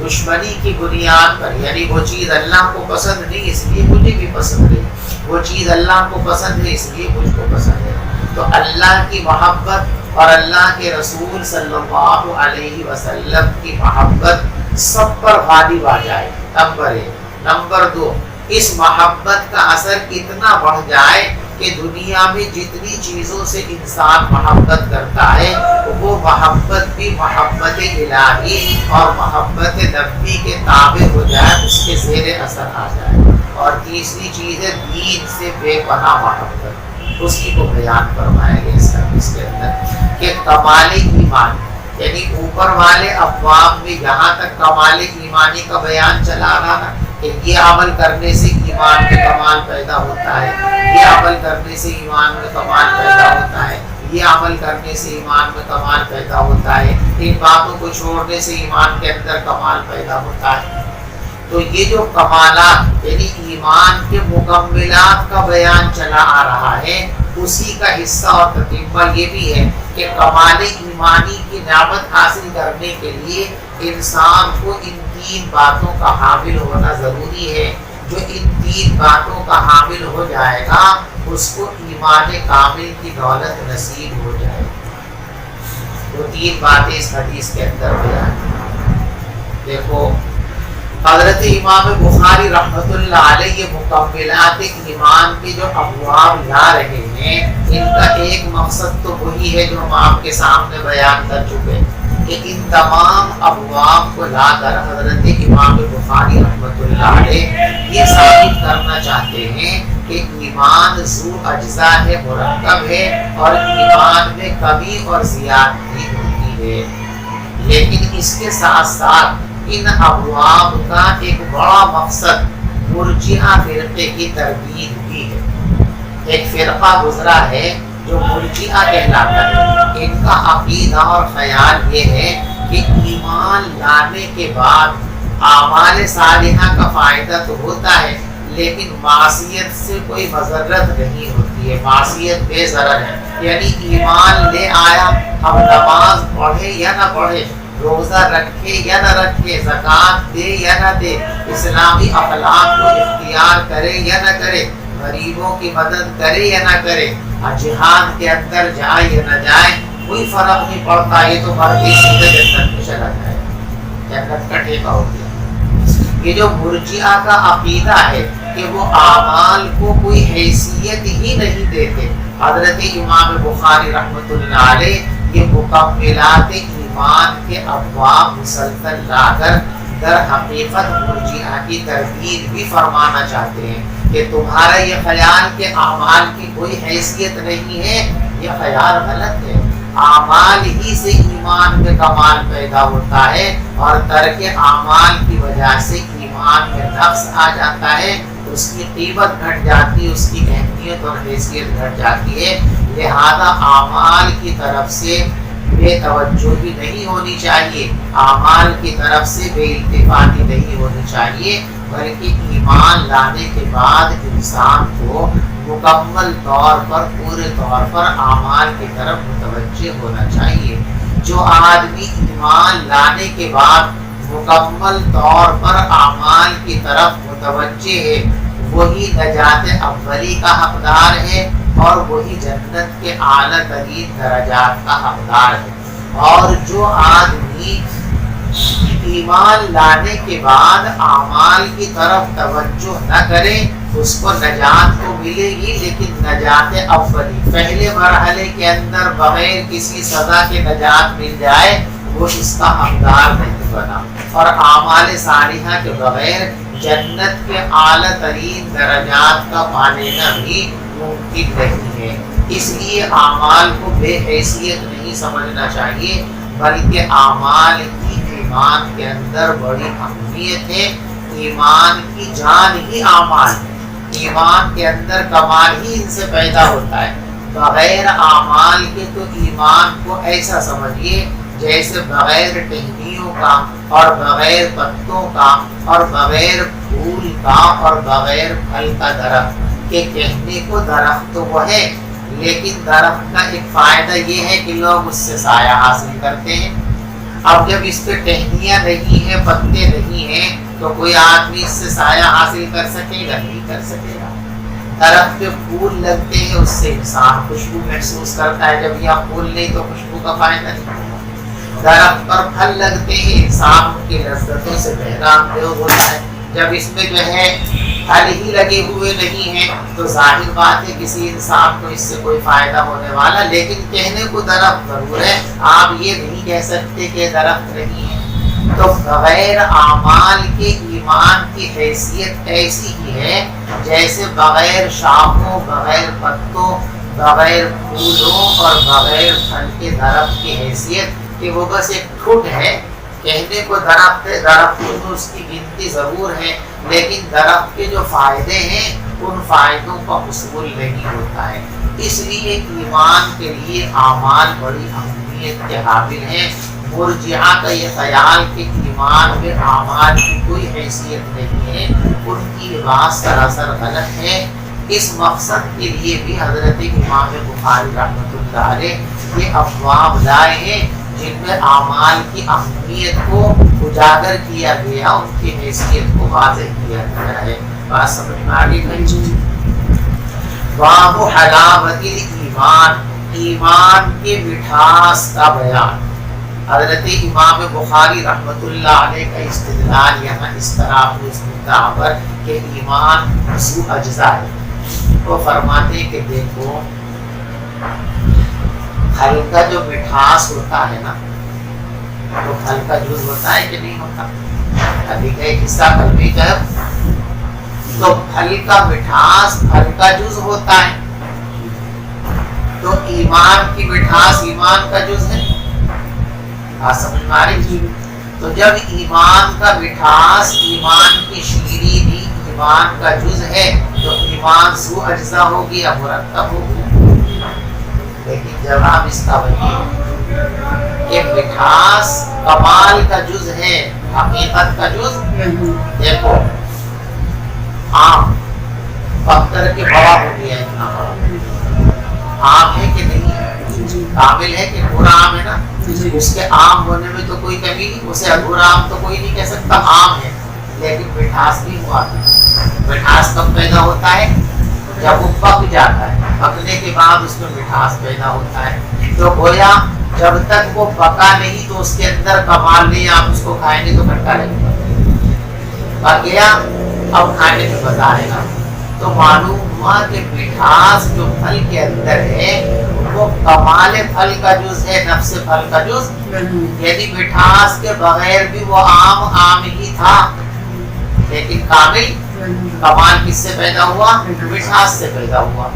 دشمنی کی بنیاد پر، یعنی وہ چیز اللہ کو پسند نہیں اس لیے مجھے بھی پسند ہے، وہ چیز اللہ کو پسند ہے اس لیے مجھ کو پسند ہے۔ تو اللہ کی محبت اور اللہ کے رسول صلی اللہ علیہ وسلم کی محبت سب پر غالب آ جائے، نمبر 1۔ نمبر 2، اس محبت کا اثر اتنا بڑھ جائے کہ دنیا میں جتنی چیزوں سے انسان محبت کرتا ہے وہ محبت بھی محبت الہی اور محبت نبی کے تابع ہو جائے، اس کے زیر اثر آ جائے۔ اور تیسری چیز ہے دین سے بے پناہ محبت، اسی کو بیان فرمایا گیا اس کے اندر کہ کمال ایمان، یعنی اوپر والے ابواب میں جہاں تک کمال ایمانی کا بیان چلا رہا نا کہ یہ عمل کرنے سے ایمان میں کمال پیدا ہوتا ہے، یہ عمل کرنے سے ایمان میں کمال پیدا ہوتا ہے، یہ عمل کرنے سے ایمان میں کمال پیدا ہوتا ہے، ان باتوں کو چھوڑنے سے ایمان کے اندر کمال پیدا ہوتا ہے۔ تو یہ جو کمالات یعنی ایمان کے مکملات کا بیان چلا آ رہا ہے، اسی کا حصہ اور تتمہ یہ بھی ہے کہ کمال ایمانی کی نعمت حاصل کرنے کے لیے انسان کو ان 3 باتوں کا حامل ہونا ضروری ہے۔ جو ان 3 باتوں کا حامل ہو جائے گا اس کو ایمان کامل کی دولت نصیب ہو جائے گی۔ وہ 3 باتیں اس حدیث کے اندر بیان ہیں۔ دیکھو حضرت امام بخاری رحمۃ اللہ علیہ یہ مکملات ایمان کے جو ابواب لا رہے ہیں، ان کا ایک مقصد تو وہی ہے جو ہم آپ کے سامنے بیان کر چکے کہ ان تمام ابواب کو لا کر حضرت امام بخاری رحمۃ اللہ علیہ یہ ثابت کرنا چاہتے ہیں کہ ایمان ذو اجزاء ہے، مرکب ہے، اور ایمان میں کمی اور زیادتی ہوتی ہے۔ لیکن اس کے ساتھ ساتھ ان ابواب کا ایک بڑا مقصد مرجئہ فرقے کی تردید بھی ہے۔ ایک فرقہ گزرا ہے جو مرجئہ کہلاتا ہے، ان کا عقیدہ اور خیال یہ ہے کہ ایمان لانے کے بعد اعمال صالحہ کا فائدہ تو ہوتا ہے، لیکن معصیت سے کوئی مضرت نہیں ہوتی ہے، معصیت بے ضرر ہے۔ یعنی ایمان لے آیا، اب نماز پڑھے یا نہ پڑھے، روزہ رکھے یا نہ رکھے، زکوٰۃ دے یا نہ دے، اسلامی اخلاق کو اختیار کرے یا نہ کرے، غریبوں کی مدد کرے یا نہ کرے، جہاد کے اندر جائے یا نہ جائے، کوئی فرق نہیں پڑتا، یہ تو مرضی سیدھے جنت میں چلا جائے، جنت کا ٹھیکہ ہو گیا۔ یہ جو مرجئہ کا عقیدہ ہے کہ وہ اعمال کو کوئی حیثیت ہی نہیں دیتے، حضرت امام بخاری رحمۃ اللہ علیہ یہ مکملات ایمان کے ابواب مسلسل لا کر در حقیقت مرجئہ کی تردید بھی فرمانا چاہتے ہیں کہ تمہارا یہ خیال کہ اعمال کی کوئی حیثیت نہیں ہے، یہ خیال غلط ہے۔ اعمال ہی سے ایمان میں کمال پیدا ہوتا ہے، اور ترک اعمال کی وجہ سے ایمان میں نقص آ جاتا ہے، اس کی قیمت گھٹ جاتی ہے، اس کی اہمیت اور حیثیت گھٹ جاتی ہے۔ لہذا اعمال کی طرف سے بے توجہی نہیں ہونی چاہیے، اعمال کی طرف سے بے التفاتی نہیں ہونی چاہیے، بلکہ ایمان لانے کے بعد انسان کو مکمل طور پر، پورے طور پر اعمال کی طرف متوجہ ہونا چاہیے۔ جو آدمی ایمان لانے کے بعد مکمل طور پر اعمال کی طرف متوجہ ہے، وہی نجات اولی کا حقدار ہے، اور وہی جنت کے اعلیٰ ترین درجات کا حقدار ہے۔ اور جو آدمی ایمان لانے کے بعد اعمال کی طرف توجہ نہ کرے، اس کو نجات تو ملے گی، لیکن نجات اولی، پہلے مرحلے کے اندر بغیر کسی سزا کے نجات مل جائے، وہ اس کا حقدار نہیں بنا۔ اور اعمال صالحہ کے بغیر جنت کے اعلیٰ ترین درجات کا پا لینا بھی ممکن نہیں ہے۔ اس لیے اعمال کو بے حیثیت نہیں سمجھنا چاہیے، بلکہ اعمال کی ایمان کے اندر بڑی اہمیت ہے۔ ایمان کی جان ہی اعمال ہے، ایمان کے اندر کمال ہی ان سے پیدا ہوتا ہے۔ بغیر اعمال کے تو ایمان کو ایسا سمجھیے جیسے بغیر ٹہنیوں کا، اور بغیر پتوں کا، اور بغیر پھول کا، اور بغیر پھل کا درخت کے۔ کہنے کو درخت تو وہ ہے، لیکن درخت کا ایک فائدہ یہ ہے کہ لوگ اس سے سایہ حاصل کرتے ہیں۔ اب جب اس پہ ٹہنیاں نہیں ہیں، پتے نہیں ہیں، تو کوئی آدمی اس سے سایہ حاصل کر سکے گا؟ نہیں کر سکے گا۔ درخت پہ پھول لگتے ہیں، اس سے انسان خوشبو محسوس کرتا ہے، جب یہاں پھول نہیں تو خوشبو کا فائدہ نہیں ہوگا۔ درخت پر پھل لگتے ہیں، انسان ان کی لذتوں سے بہرام ہوتا ہے۔ جب اس میں جو ہے پھل ہی لگے ہوئے نہیں ہیں تو ظاہر بات ہے کسی انسان کو اس سے کوئی فائدہ ہونے والا، لیکن کہنے کو درخت ضرور ہے، آپ یہ نہیں کہہ سکتے کہ درخت نہیں ہے۔ تو بغیر اعمال کے ایمان کی حیثیت ایسی ہی ہے جیسے بغیر شاخوں، بغیر پتوں، بغیر پھولوں اور بغیر پھل کے درخت کی حیثیت کہ وہ بس ایک ٹھٹ ہے۔ کہنے کو درخت ہے، درخت تو اس کی گنتی ضرور ہے، لیکن درخت کے جو فائدے ہیں ان فائدوں کا حصول نہیں ہوتا ہے۔ اس لیے ایمان کے لیے اعمال بڑی اہمیت کے حامل ہیں۔ مرجئہ کا یہ خیال کہ ایمان میں اعمال کی کوئی حیثیت نہیں ہے، ان کی بات سراسر غلط ہے۔ اس مقصد کے لیے بھی حضرت امام بخاری رحمۃ اللہ علیہ یہ ابواب لائے ہیں جن میں اعمال کی اہمیت کو اجاگر کیا گیا، ان کی حیثیت کو واضح کیا گیا ہے۔ بات سمجھ میں آ گئی؟ باب حلاوت الایمان، ایمان کے مٹھاس کا بیان۔ حضرت امام بخاری رحمۃ اللہ علیہ کا استدلال یہاں اس طرح اس مدعا پر کہ ایمان ذو اجزا ہے، وہ فرماتے ہیں کہ دیکھو پھل کا جو مٹھاس ہوتا ہے نا، وہ پھل کا جوس ہوتا ہے کہ نہیں ہوتا؟ ابھی کا ایک حصہ قلبی کا ہے، تو پھل کا مٹھاس پھل کا جوس ہوتا ہے، تو ایمان کی مٹھاس ایمان کا جوس ہے۔ آپ سمجھ میں آ رہی؟ تو جب ایمان کا مٹھاس ایمان کی شیرینی ایمان کا جز ہے تو ایمان ذو اجزا ہوگی یا مرکب ہوگی؟ لیکن جواب اس کا وہی کہ مٹھاس کمال کا جز ہے، حقیقت کا جز۔ دیکھو آم پتھر کے بڑا ہو گیا، اتنا بڑا آم ہے کہ نہیں ہے؟ کامل ہے کہ پورا آم ہے نا؟ اس کے عام ہونے میں تو کوئی کمی نہیں، اسے ادھورا عام تو کوئی نہیں کہہ سکتا، عام ہے، لیکن مٹھاس بھی ہوا ہے۔ مٹھاس کب پیدا ہوتا ہے؟ جب وہ پک جاتا ہے، پکنے کے بعد اس میں مٹھاس پیدا ہوتا ہے۔ تو گویا جب تک وہ پکا نہیں تو اس کے اندر کمال نہیں، آپ اس کو کھائیں گے تو کھٹا لگے گا، پک گیا اب کھانے میں مزہ آئے گا۔ تو معلوم ہوا کہ مٹھاس جو پھل کے اندر ہے وہ کمال پھل کا جز ہے، نفس پھل کا جز۔ یعنی مٹھاس کے بغیر بھی وہ آم ہی تھا، لیکن کامل کمال کس سے پیدا ہوا؟ مٹھاس سے پیدا ہوا۔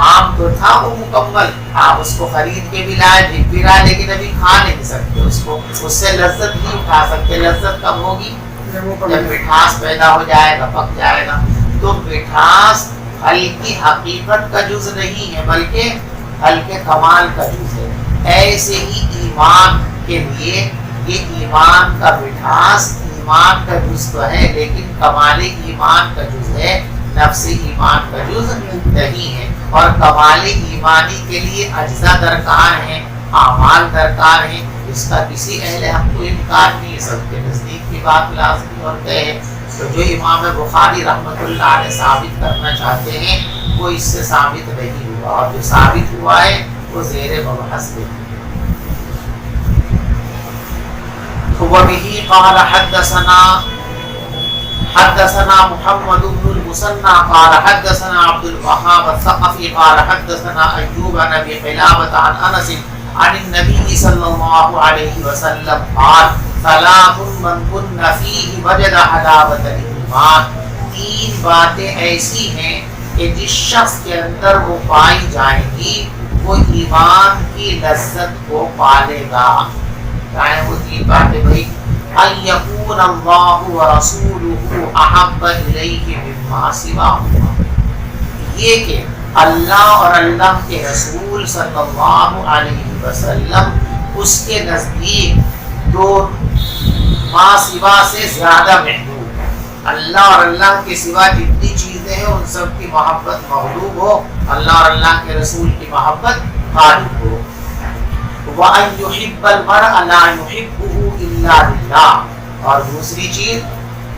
آم تو تھا وہ مکمل، آپ اس کو خرید کے بھی لائے، بک بھی لائے، لیکن ابھی کھا نہیں سکتے اس کو، اس سے لذت نہیں اٹھا سکتے۔ لذت کب ہوگی؟ جب مٹھاس پیدا ہو جائے گا، پک جائے گا۔ تو مٹھاس پھل کی حقیقت کا جز نہیں ہے بلکہ پھل کے کمال کا جز ہے۔ ایسے ہی ایمان کے لیے یہ ایمان کا مٹھاس ایمان کا جز تو ہے، لیکن کمال ایمان کا جز ہے، نفس ایمان کا جز نہیں ہے۔ اور کمال ایمانی کے لیے اجزا درکار ہیں، اعمال درکار ہیں، اس کا کسی اہل ہم کو انکار نہیں، سب کے نزدیک کی بات لازمی اور طے ہے۔ تو جو امام بخاری رحمۃ اللہ علیہ ثابت کرنا چاہتے ہیں وہ اس سے ثابت نہیں ہوا، اور جو ثابت ہوا ہے وہ زیر مبحث ہے۔ وبه قال حدثنا محمد بن المثنى قال حدثنا عبد الوهاب الثقفي قال حدثنا ايوب عن ابي قلابة عن انس عن النبي صلى الله عليه وسلم قال ثلاث من كن فيه وجد حلاوة الإيمان۔ تین باتیں ایسی ہیں کہ جس شخص کے اندر وہ پائی جائیں گی وہ ایمان کی لذت کو پالے گا۔ کیا ہے وہ تین باتیں بھائی؟ ان یکون اللہ ورسولہ احب الیہ مما سواہما، یہ کہ اللہ اور اللہ کے رسول صلی اللہ علیہ وسلم اس کے نزدیک دو ما سوا سے زیادہ محبوب، اللہ اور اللہ کے سوا جتنی چیزیں ہیں ان سب کی محبت مغلوب ہو، اللہ اور اللہ کے رسول کی محبت غالب ہو۔ وَأَن يُحِبَّ الْمَرْءَ لَا يُحِبُّهُ إِلَّا لِلَّهِ، اور دوسری چیز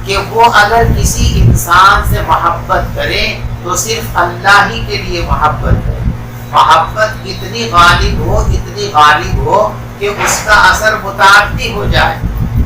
کہ وہ اگر کسی انسان سے محبت کرے تو صرف اللہ ہی کے لیے محبت کرے، محبت اتنی غالب ہو کہ اس کا اثر متعدی ہو جائے،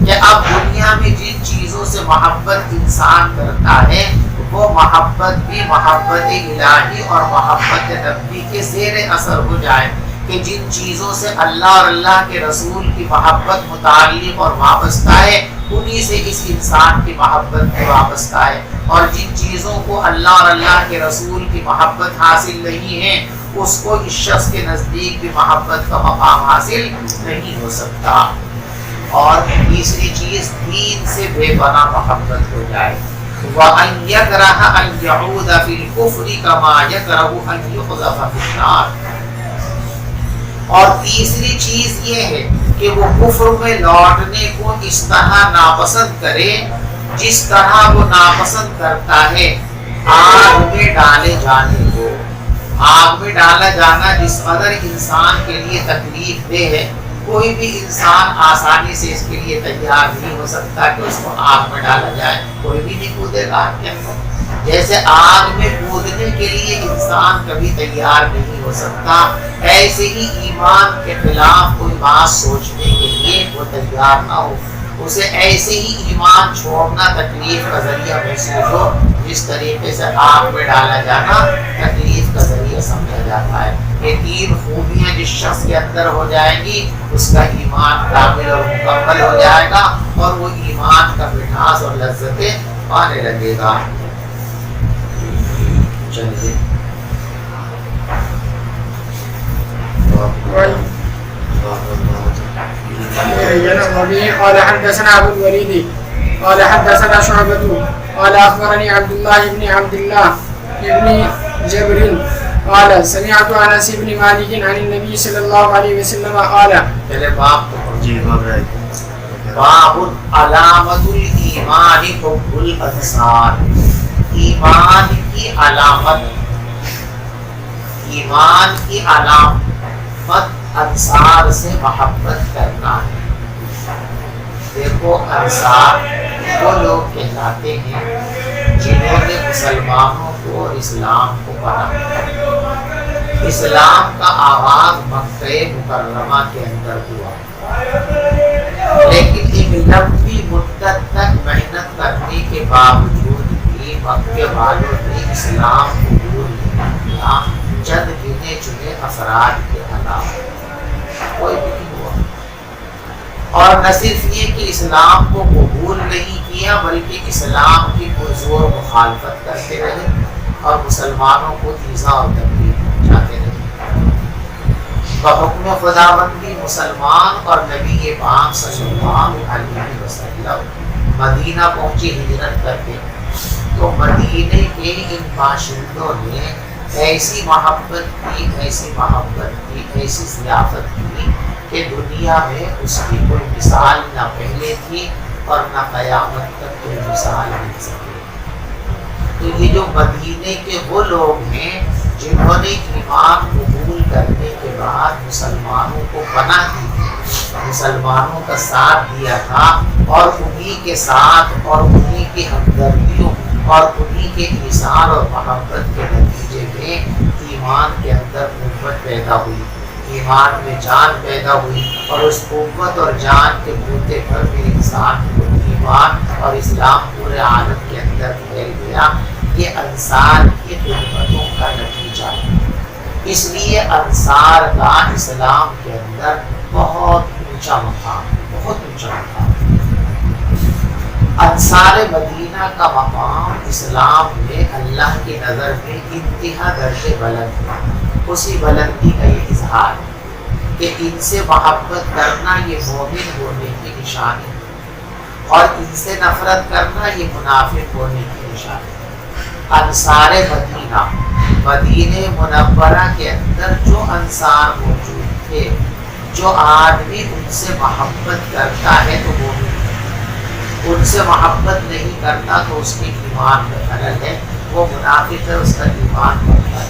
کہ اب دنیا میں جن چیزوں سے محبت انسان کرتا ہے وہ محبت بھی محبت الہی اور محبت نبی کے زیر اثر ہو جائے، کہ جن چیزوں سے اللہ اور اللہ کے رسول کی محبت متعلق اور وابستہ ہے انہی سے اس انسان کی محبت بھی وابستہ ہے، اور جن چیزوں کو اللہ اور اللہ کے رسول کی محبت حاصل نہیں ہے اس کو اس شخص کے نزدیک بھی محبت کا مقام حاصل نہیں ہو سکتا۔ اور تیسری چیز دین سے بے پناہ محبت ہو جائے، وَأَن يَكْرَهَ أَن يَعُودَ فِي الْكُفْرِ كَمَا يَكْرَهُ أَن يُقْذَفَ فِي النَّارِ۔ اور تیسری چیز یہ ہے کہ وہ کفر میں لوٹنے کو اس طرح ناپسند کرے جس طرح وہ ناپسند کرتا ہے آگ میں ڈالے جانے کو۔ آگ میں ڈالا جانا جس قدر انسان کے لیے تکلیف دہ ہے، کوئی بھی انسان آسانی سے اس کے لیے تیار نہیں ہو سکتا کہ اس کو آگ میں ڈالا جائے، کوئی بھی نہیں کودے گا آگ کے اندر۔ جیسے آگ میں کودنے کے لیے انسان کبھی تیار نہیں ہو سکتا، ایسے ہی ایمان کے خلاف کوئی بات سوچنے کے لیے لیے وہ تیار نہ ہو، اسے ایسے ہی ایمان چھوڑنا تکلیف کا ذریعہ محسوس ہو جس طریقے سے آگ میں ڈالا جانا تکلیف کا ذریعہ سمجھا جاتا ہے۔ یہ تین خوبیاں جس شخص کے اندر ہو جائیں گی اس کا ایمان کامل اور مکمل ہو جائے گا اور وہ ایمان کا مٹھاس اور لذتیں پانے لگے گا۔ چلیے قال حدثنا ابو الوليد قال حدثنا شعبة قال اخبرني عبد الله بن جبر قال سمعت انس بن مالك عن النبي صلى الله عليه وسلم قال باب علامت الایمان حب الانصار، ایمان کی علامت انصار سے محبت کرنا ہے۔ دیکھو انصار وہ لوگ کہلاتے ہیں جنہوں نے مسلمانوں کو اور اسلام کو پناہ۔ اسلام کا آغاز مکہ مکرمہ کے اندر ہوا، لیکن ایک لمبی مدت تک محنت کرنے کے باوجود بھی مکے والوں نے اسلام قبول نہیں کیا، چند گنے چنے افراد کے علاوہ کوئی بھی نہیں ہوا۔ اور نہ صرف یہ کہ اسلام کو قبول نہیں کیا بلکہ اسلام کی پرزور مخالفت کرتے رہے اور مسلمانوں کو ایذا اور تکلیف پہنچاتے رہے۔ بحکم خداوندی مسلمان اور نبی پاک صلی اللہ علیہ وسلم مدینہ پہنچے ہجرت کر کے، تو مدینے کے ان باشندوں نے ایسی محبت کی ایسی ضیافت کی کہ دنیا میں اس کی کوئی مثال نہ پہلے تھی اور نہ قیامت تک کوئی مثال مل سکے۔ تو یہ جو مدینے کے وہ لوگ ہیں جنہوں نے ایمان قبول کرنے کے بعد مسلمانوں کو پناہ دی، مسلمانوں کا ساتھ دیا تھا، اور انہی کے ساتھ اور انہی کی ہمدردیوں اور انہی کے ایثار اور محبت کے نتیجے میں ایمان کے اندر قوت پیدا ہوئی، ایمان میں جان پیدا ہوئی، اور اس قوت اور جان کے بوتے پر بھی انسان کو ایمان اور اسلام پورے عالم کے اندر پھیل گیا۔ یہ انصار کی خدمتوں کا نتیجہ ہے۔ اس لیے انصار کا اسلام کے اندر بہت اونچا مقام، انصار مدینہ کا مقام اسلام میں اللہ کی نظر میں انتہا درجے بلند ہے۔ اسی بلندی کا یہ اظہار ہے کہ ان سے محبت کرنا یہ مومن ہونے کی نشانی ہے، اور ان سے نفرت کرنا یہ منافق ہونے کی نشانی ہے۔ انصار مدینہ، مدینہ منورہ کے اندر جو انصار موجود تھے، جو آدمی ان سے محبت کرتا ہے تو وہ ان سے محبت نہیں کرتا تو اس کے ایمان میں خلل ہے، وہ منافق ہے، اس کا ایمان بڑھتا ہے۔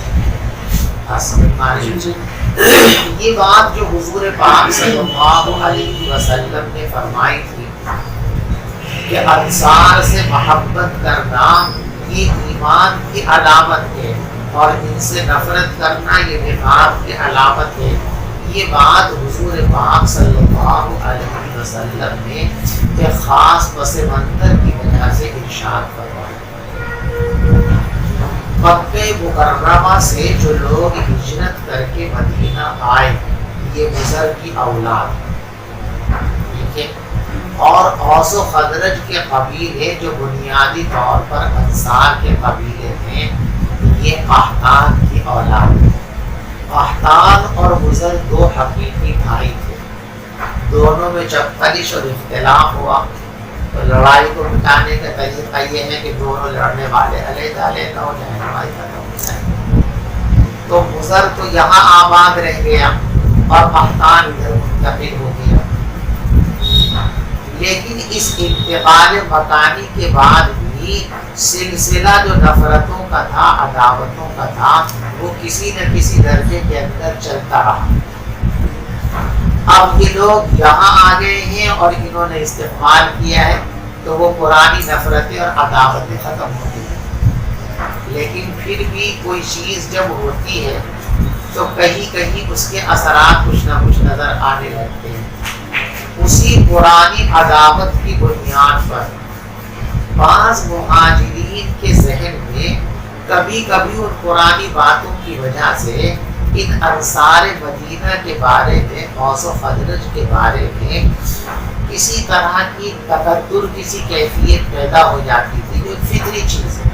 یہ بات جو حضور پاک صلی اللہ علیہ وسلم نے فرمائی تھی کہ انصار سے محبت کرنا یہ ایمان کی علامت ہے اور ان سے نفرت کرنا یہ نفاق کی علامت ہے، یہ بات حضور پاک صلی اللہ علیہ وسلم نے ایک خاص پس منظر کی وجہ سے ارشاد فرمایا۔ مکہ مکرمہ سے جو لوگ ہجرت کر کے مدینہ آئے، یہ مضر کی اولاد، اور اوس و خزرج کے قبیلے جو بنیادی طور پر انصار کے قبیلے تھے، یہ قحطان کی اولاد ہے۔ قحطان اور مضر دو حقیقی بھائی تھے، دونوں میں جب خلش اور اختلاف ہوا تو لڑائی کو مٹانے کا طریقہ یہ ہے کہ دونوں لڑنے والے علیحدہ علیحدہ ہو جائیں، لڑائی ختم ہو جائے۔ تو مضر تو یہاں آباد رہ گیا اور قحطان ادھر منتقل ہو گیا، لیکن اس انتقال مکانی کے بعد بھی سلسلہ جو نفرتوں کا تھا، عداوتوں کا تھا، وہ کسی نہ کسی درجے کے اندر چلتا رہا۔ اب یہ لوگ یہاں آ گئے ہیں اور انہوں نے استقبال کیا ہے تو وہ پرانی نفرتیں اور عداوتیں ختم ہو گئی، لیکن پھر بھی کوئی چیز جب ہوتی ہے تو کہیں کہیں اس کے اثرات کچھ نہ کچھ نظر آنے لگتے ہیں۔ اسی پرانی عداوت کی بنیاد پر بعض مہاجرین کے ذہن میں کبھی کبھی ان پرانی باتوں کی وجہ سے ان انصار مدینہ کے بارے میں، اوس و خزرج کے بارے میں کسی طرح کی تقدر، کسی کیفیت پیدا ہو جاتی تھی جو فطری چیز ہے۔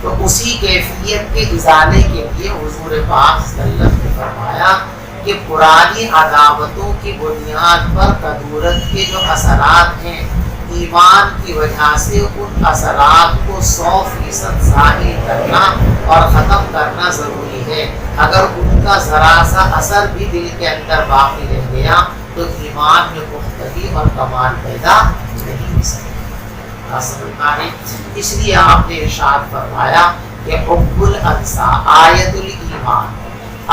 تو اسی کیفیت کے ازالے کے لیے حضور پاک صلی اللہ علیہ وسلم نے فرمایا کہ پرانی عداوتوں کی بنیاد پر کدورت کے جو اثرات ہیں، ایمان کی وجہ سے ان اثرات کو 100% ظاہر کرنا اور ختم کرنا ضروری ہے۔ اگر ان کا ذرا سا اثر بھی دل کے اندر باقی رہ گیا تو ایمان میں پختگی اور کمال پیدا نہیں ہو سکتا۔ اس لیے آپ نے ارشاد فرمایا کہ حب الانصار آیت الایمان،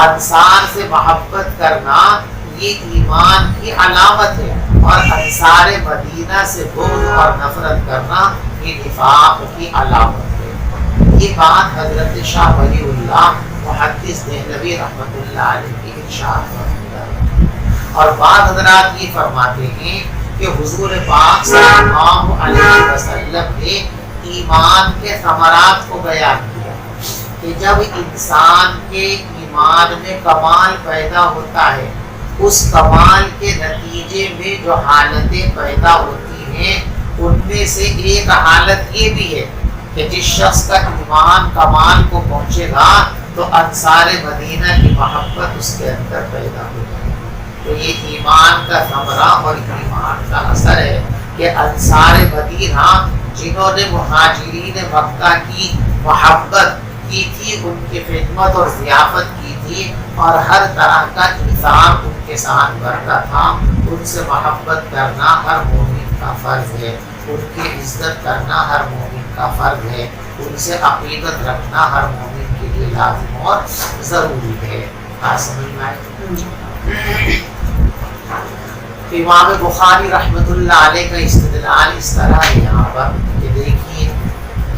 انصار سے محبت کرنا یہ ایمان کی علامت ہے، اور انصار مدینہ سے بغض اور نفرت کرنا یہ نفاق کی علامت ہے۔ یہ بات حضرت شاہ ولی اللہ محدث دہلوی رحمۃ اللہ علیہ کی ارشاد فرمایا۔ اور بعض حضرات یہ فرماتے ہیں کہ حضور پاک صلی اللہ علیہ وسلم نے ایمان کے ثمرات کو بیان کیا کہ جب انسان کے ایمان میں کمال پیدا ہوتا ہے، اس کمال کے نتیجے میں جو حالتیں پیدا ہوتی ہیں ان میں سے ایک حالت یہ بھی ہے کہ جس شخص کا ایمان کمال کو پہنچے گا تو انصار مدینہ کی محبت اس کے اندر پیدا ہو جائے۔ تو یہ ایمان کا ثمرہ اور ایمان کا اثر ہے کہ انصار مدینہ جنہوں نے مہاجرین مکہ کی محبت کی تھی، ان کی خدمت اور ضیافت کی تھی، اور ہر طرح کا انسان ان کے ساتھ برتا تھا، ان سے محبت کرنا ہر مومن کا فرض ہے، ان کی عزت کرنا ہر مومن کا فرض ہے، ان سے عقیدت رکھنا ہر مومن کے لیے لازم اور ضروری ہے۔ سمجھ میں آئے؟ امام بخاری رحمۃ اللہ علیہ کا استدلال اس طرح ہے یہاں پر کہ دیکھیے،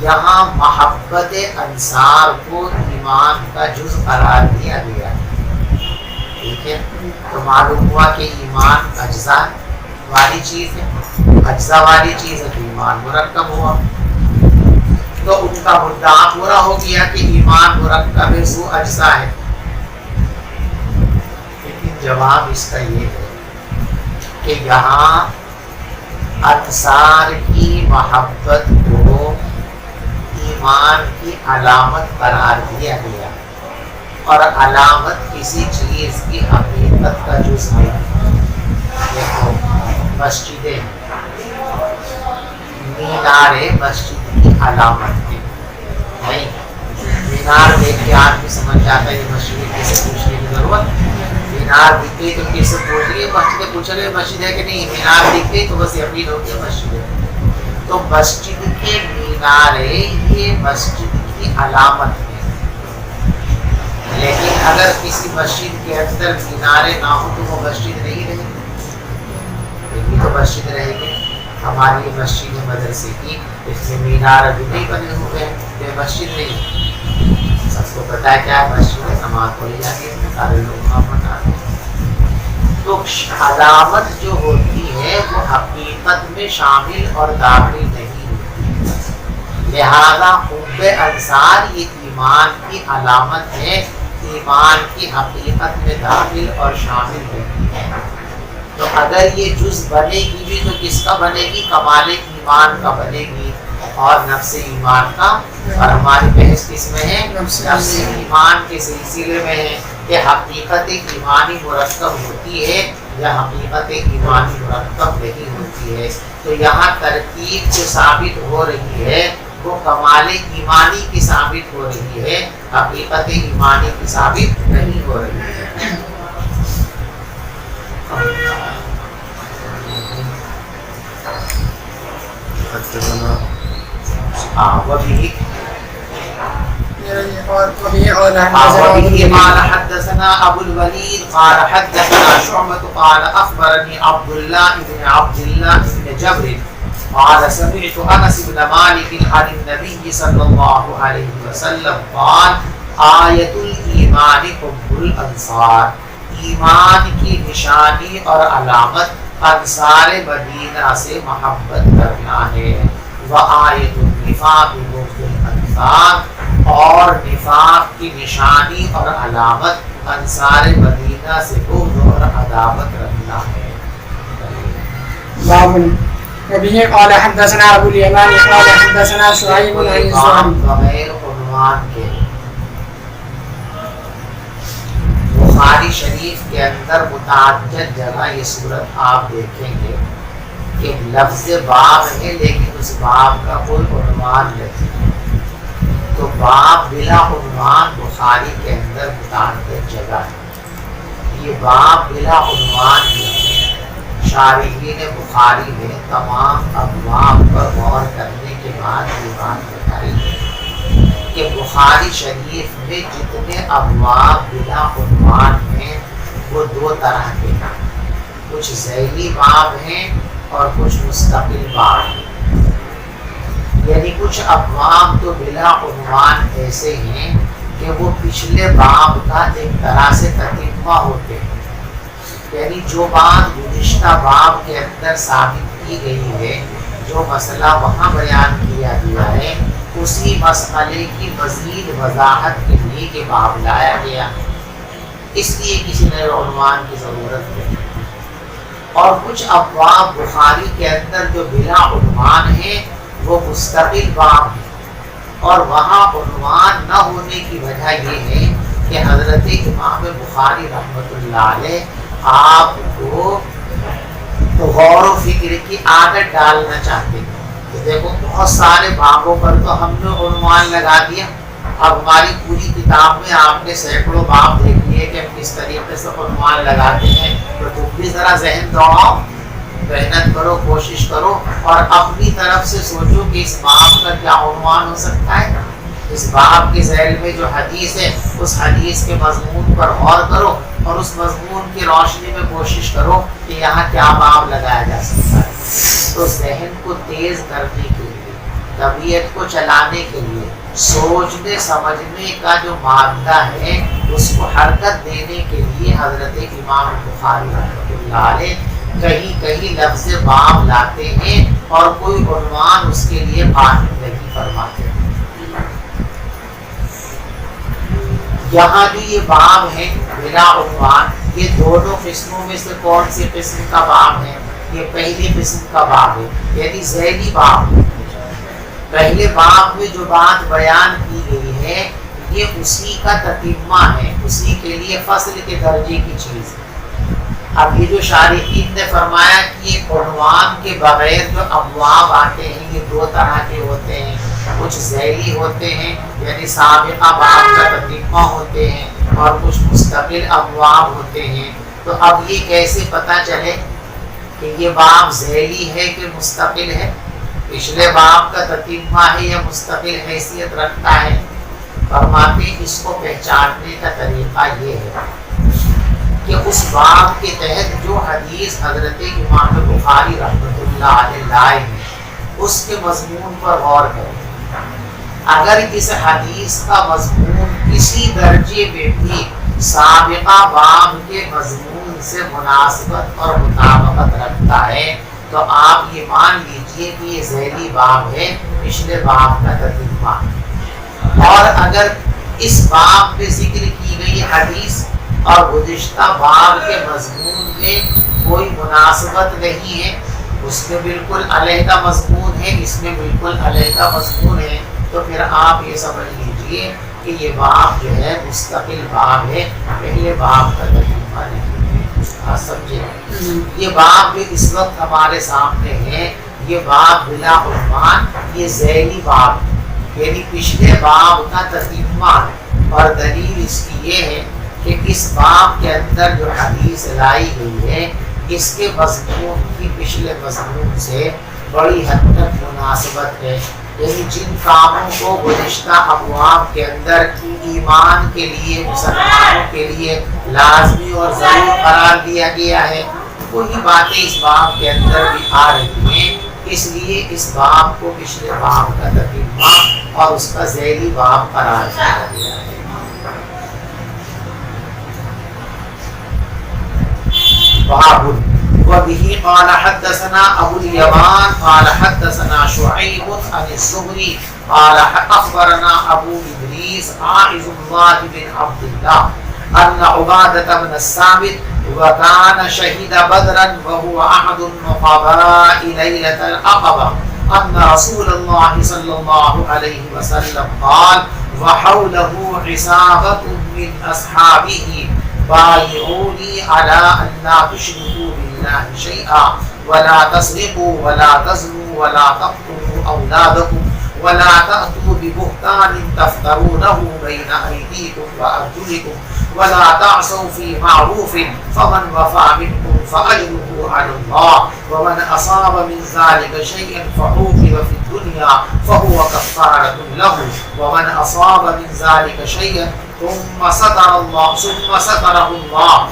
یہاں محبت انصار کو ایمان کا جز قرار دیا گیا ہے، ٹھیک ہے؟ تو معلوم ہوا کہ ایمان اجزاء والی چیز ہے، اجزاء والی چیز ہے تو ایمان مرکب ہوا، تو ان کا مدعا پورا ہو گیا کہ ایمان مرکب ہے، سو اجزاء ہے۔ لیکن جواب اس کا یہ ہے کہ یہاں انصار کی محبت کو ایمان کی علامت قرار دیا گیا، اور علامت کسی چیز کی حقیقت کا جز نہیں۔ دیکھو مسجدیں، مینار مسجد کی علامت ہے، نہیں مینار دیکھ کے آدمی سمجھ جاتا ہے یہ مسجد ہے، کسی سے پوچھنے کی ضرورت۔ مینار دکھ گئی تو کس سے پوچھ رہی ہے مسجد، پوچھ رہے مسجد ہے کہ نہیں، مینار دکھ گئی تو بس یقین ہو گیا مسجد ہے۔ تو مسجد کے مینارے یہ مسجد کی علامت ہے، لیکن اگر کسی مسجد کے اندر مینارے نہ ہو تو وہ مسجد نہیں رہے گی، تو مسجد رہے گی۔ ہماری مسجد مدرسے کی اس میں مینار ابھی نہیں بنے ہوئے ہیں، یہ مسجد نہیں۔ سب کو پتا ہے کیا مسجد ہے، نماز پڑھی جاتی ہے، سارے لوگ وہاں پڑھاتے ہیں۔ تو علامت جو ہوتی ہے وہ حقیقت میں شامل اور داخل نہیں ہوتی، لہذا حب انصار یہ ایمان کی علامت ہے، ایمان کی حقیقت میں داخل اور شامل ہوتی ہے۔ تو اگر یہ جز بنے گی بھی تو کس کا بنے گی؟ کمال ایمان کا بنے گی اور نفس ایمان کا۔ اور ہماری بحث کس میں ہے؟ نفس ایمان کے سلسلے میں ہے کہ حقیقت ایمانی مرکب ہوتی ہے یا حقیقت ایمانی مرکب نہیں ہوتی ہے۔ تو یہاں ترکیب جو ثابت ہو رہی ہے وہ کمال ایمانی کی ثابت ہو رہی ہے، حقیقت ایمانی کی ثابت نہیں ہو رہی ہے۔ وبه قال حدثنا ابو الوليد قال حدثنا شعبة قال اخبرني عبد الله بن جبر قال سمعت انس بن مالك عن النبي صلى الله عليه وسلم قال آیت الایمان حب الانصار، ایمان کی نشانی اور علامت انصار مدینہ سے محبت کرنا ہے، وآیت النفاق بغض الانصار، اور نفاق کی نشانی اور علامت انصار مدینہ سے بغض اور عداوت رکھنا ہے۔ باب وبه قال حدثنا ابو اليمان قال حدثنا شعيب عن الزهري بغیر عنوان کے بخاری شریف کے اندر متعدد جگہ یہ صورت آپ دیکھیں گے کہ لفظ باب ہے لیکن اس باب کا کوئی عنوان نہیں، تو باب بلا عنوان بخاری کے اندر متعدد جگہ ہے، یہ باب بلا عنوان نہیں ہے۔ شارحین بخاری نے تمام ابواب پر غور کرنے کے بعد یہ بات بتائی ہے کہ بخاری شریف میں جتنے ابواب بلا عنوان ہیں وہ دو طرح کے ہیں، کچھ ذیلی باب ہیں اور کچھ مستقل باب ہیں۔ یعنی کچھ ابواب تو بلا عنوان ایسے ہیں کہ وہ پچھلے باب کا ایک طرح سے تتمہ ہوتے ہیں، یعنی جو بات گزشتہ باب کے اندر ثابت کی گئی ہے، جو مسئلہ وہاں بیان کیا گیا ہے، اسی مسئلے کی مزید وضاحت کے لیے یہ باب لایا گیا، اس لیے کسی نئے عنوان کی ضرورت نہیں۔ اور کچھ ابواب بخاری کے اندر جو بلا عنوان ہیں وہ مستقل باب ہیں، اور وہاں عنوان نہ ہونے کی وجہ یہ ہے کہ حضرت امام بخاری رحمۃ اللہ علیہ آپ کو غور و فکر کی عادت ڈالنا چاہتے ہیں کہ دیکھو بہت سارے بابوں پر تو ہم نے عنوان لگا دیا، اب ہماری پوری کتاب میں آپ نے سینکڑوں باب دیکھ لیے کہ ہم کس طریقے سے عنوان لگاتے ہیں، تو تم بھی ذرا ذہن دوڑاؤ، محنت کرو، کوشش کرو اور اپنی طرف سے سوچو کہ اس باب کا کیا عنوان ہو سکتا ہے، اس باب کے ذیل میں جو حدیث ہے اس حدیث کے مضمون پر غور کرو اور اس مضمون کی روشنی میں کوشش کرو کہ یہاں کیا باب لگایا جا سکتا ہے۔ تو ذہن کو تیز کرنے کے لیے، طبیعت کو چلانے کے لیے، سوچنے سمجھنے کا جو مادہ ہے اس کو حرکت دینے کے لیے حضرت امام بخاری رحمۃ اللہ علیہ کہیں کہیں لفظ باب لاتے ہیں اور کوئی عنوان اس کے لیے قائم نہیں فرماتے۔ یہاں بھی یہ باب ہے بلا عنوان، یہ دونوں قسموں میں سے کون سی قسم کا باب ہے؟ یہ پہلی قسم کا باب ہے، یعنی ذیلی باب۔ پہلے باب میں جو بات بیان کی گئی ہے یہ اسی کا تتمہ ہے، اسی کے لیے فصل کے درجے کی چیز ہے۔ اب یہ جو شارحین نے فرمایا کہ یہ عنوان کے بغیر جو ابواب آتے ہیں یہ دو طرح کے ہوتے ہیں، کچھ ذیلی ہوتے ہیں یعنی سابقہ باب کا تتمہ ہوتے ہیں، اور کچھ مستقل ابواب ہوتے ہیں، تو اب یہ کیسے پتہ چلے کہ یہ باب ذیلی ہے کہ مستقل ہے، پچھلے باب کا تتمہ ہے یا مستقل حیثیت رکھتا ہے؟ فرماتے ہیں اس کو پہچاننے کا طریقہ یہ ہے کہ اس باب کے تحت جو حدیث حضرت امام بخاری رحمۃ اللہ علیہ لائے ہیں اس کے مضمون پر غور کریں۔ اگر اس حدیث کا مضمون کسی درجے میں بھی سابقہ باب کے مضمون سے مناسبت اور مطابقت رکھتا ہے تو آپ یہ مان لیجئے کہ یہ ذیلی باب ہے، پچھلے باب کا تتمہ۔ اور اگر اس باب میں ذکر کی گئی حدیث اور گزشتہ باب کے مضمون میں کوئی مناسبت نہیں ہے، اس میں بالکل علیحدہ مضمون ہے، اس میں بالکل علیحدہ مضمون ہے، تو پھر آپ یہ سمجھ لیجئے کہ یہ باب جو ہے مستقل باب ہے، پہلے باب کا ترجمہ نہیں ہے۔ سمجھے؟ یہ باب جو اس وقت ہمارے سامنے ہے، یہ باب بلا عنوان، یہ ذیلی باب یعنی پچھلے باب کا ترجمہ ہے، اور دلیل اس کی یہ ہے کہ اس باب کے اندر جو حدیث لائی گئی ہے اس کے مضمون کی پچھلے مضمون سے بڑی حد تک مناسبت ہے، یعنی جن کاموں کو گزشتہ ابواب کے اندر ایمان کے لیے، مسلمانوں کے لیے لازمی اور ضرور قرار دیا گیا ہے وہی باتیں اس باب کے اندر بھی آ رہی ہیں، اس لیے اس باب کو پچھلے باب کا ترجمہ اور اس کا ذیلی باب قرار دیا گیا ہے۔ باب وبه قال حدثنا ابو اليمان قال حدثنا شعيب عن الزهري قال اخبرنا ابو ادريس عائذ الله بن عبد الله ان عبادة بن الصامت وكان شهد بدرا وهو احد النقباء ليلة العقبة ان رسول الله صلى الله عليه وسلم قال وحوله عصابة من اصحابه بايعوني على ان لا تشركوا بالله شيئا ولا تسرقوا ولا تزنوا ولا تقتلوا اولادكم ولا تأتوا ببهتان تفترونه بين أيديكم وأرجلكم ولا تعصوا في معروف فمن وفى منكم فأجره على الله ومن أصاب من ذلك شيئا فعوقب في الدنيا فهو كفارة له ومن أصاب من ذلك شيئا ثم ستره الله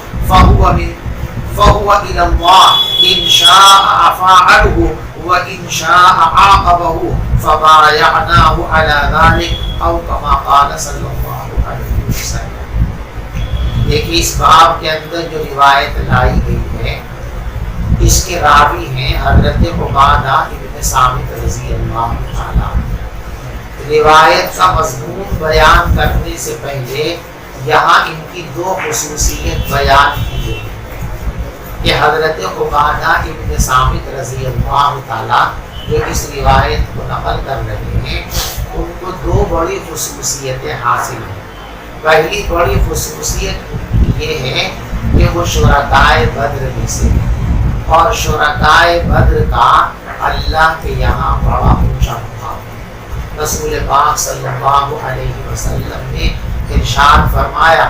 فهو إلى الله إن شاء عفا عنه وإن شاء عاقبه فبايعناه على ذلك أو كما قال صلی اللہ علیہ وسلم۔ دیکھیں اس باب کے اندر جو روایت لائی گئی ہے اس کے راوی ہیں حضرت عبادہ ابن صامت رضی اللہ عنہ۔ روایت کا مضمون بیان کرنے سے پہلے یہاں ان کی دو خصوصیت بیان کی گئی کہ حضرت عبادہ ابن صامت رضی اللہ تعالیٰ جو اس روایت کو نقل کر رہے ہیں ان کو دو بڑی خصوصیتیں حاصل ہیں۔ پہلی بڑی خصوصیت یہ ہے کہ وہ شرکائے بدر میں سے اور شرکائے بدر کا اللہ کے یہاں بڑا اونچا مقام ہے۔ رسول پاک صلی اللہ علیہ وسلم نے ارشاد فرمایا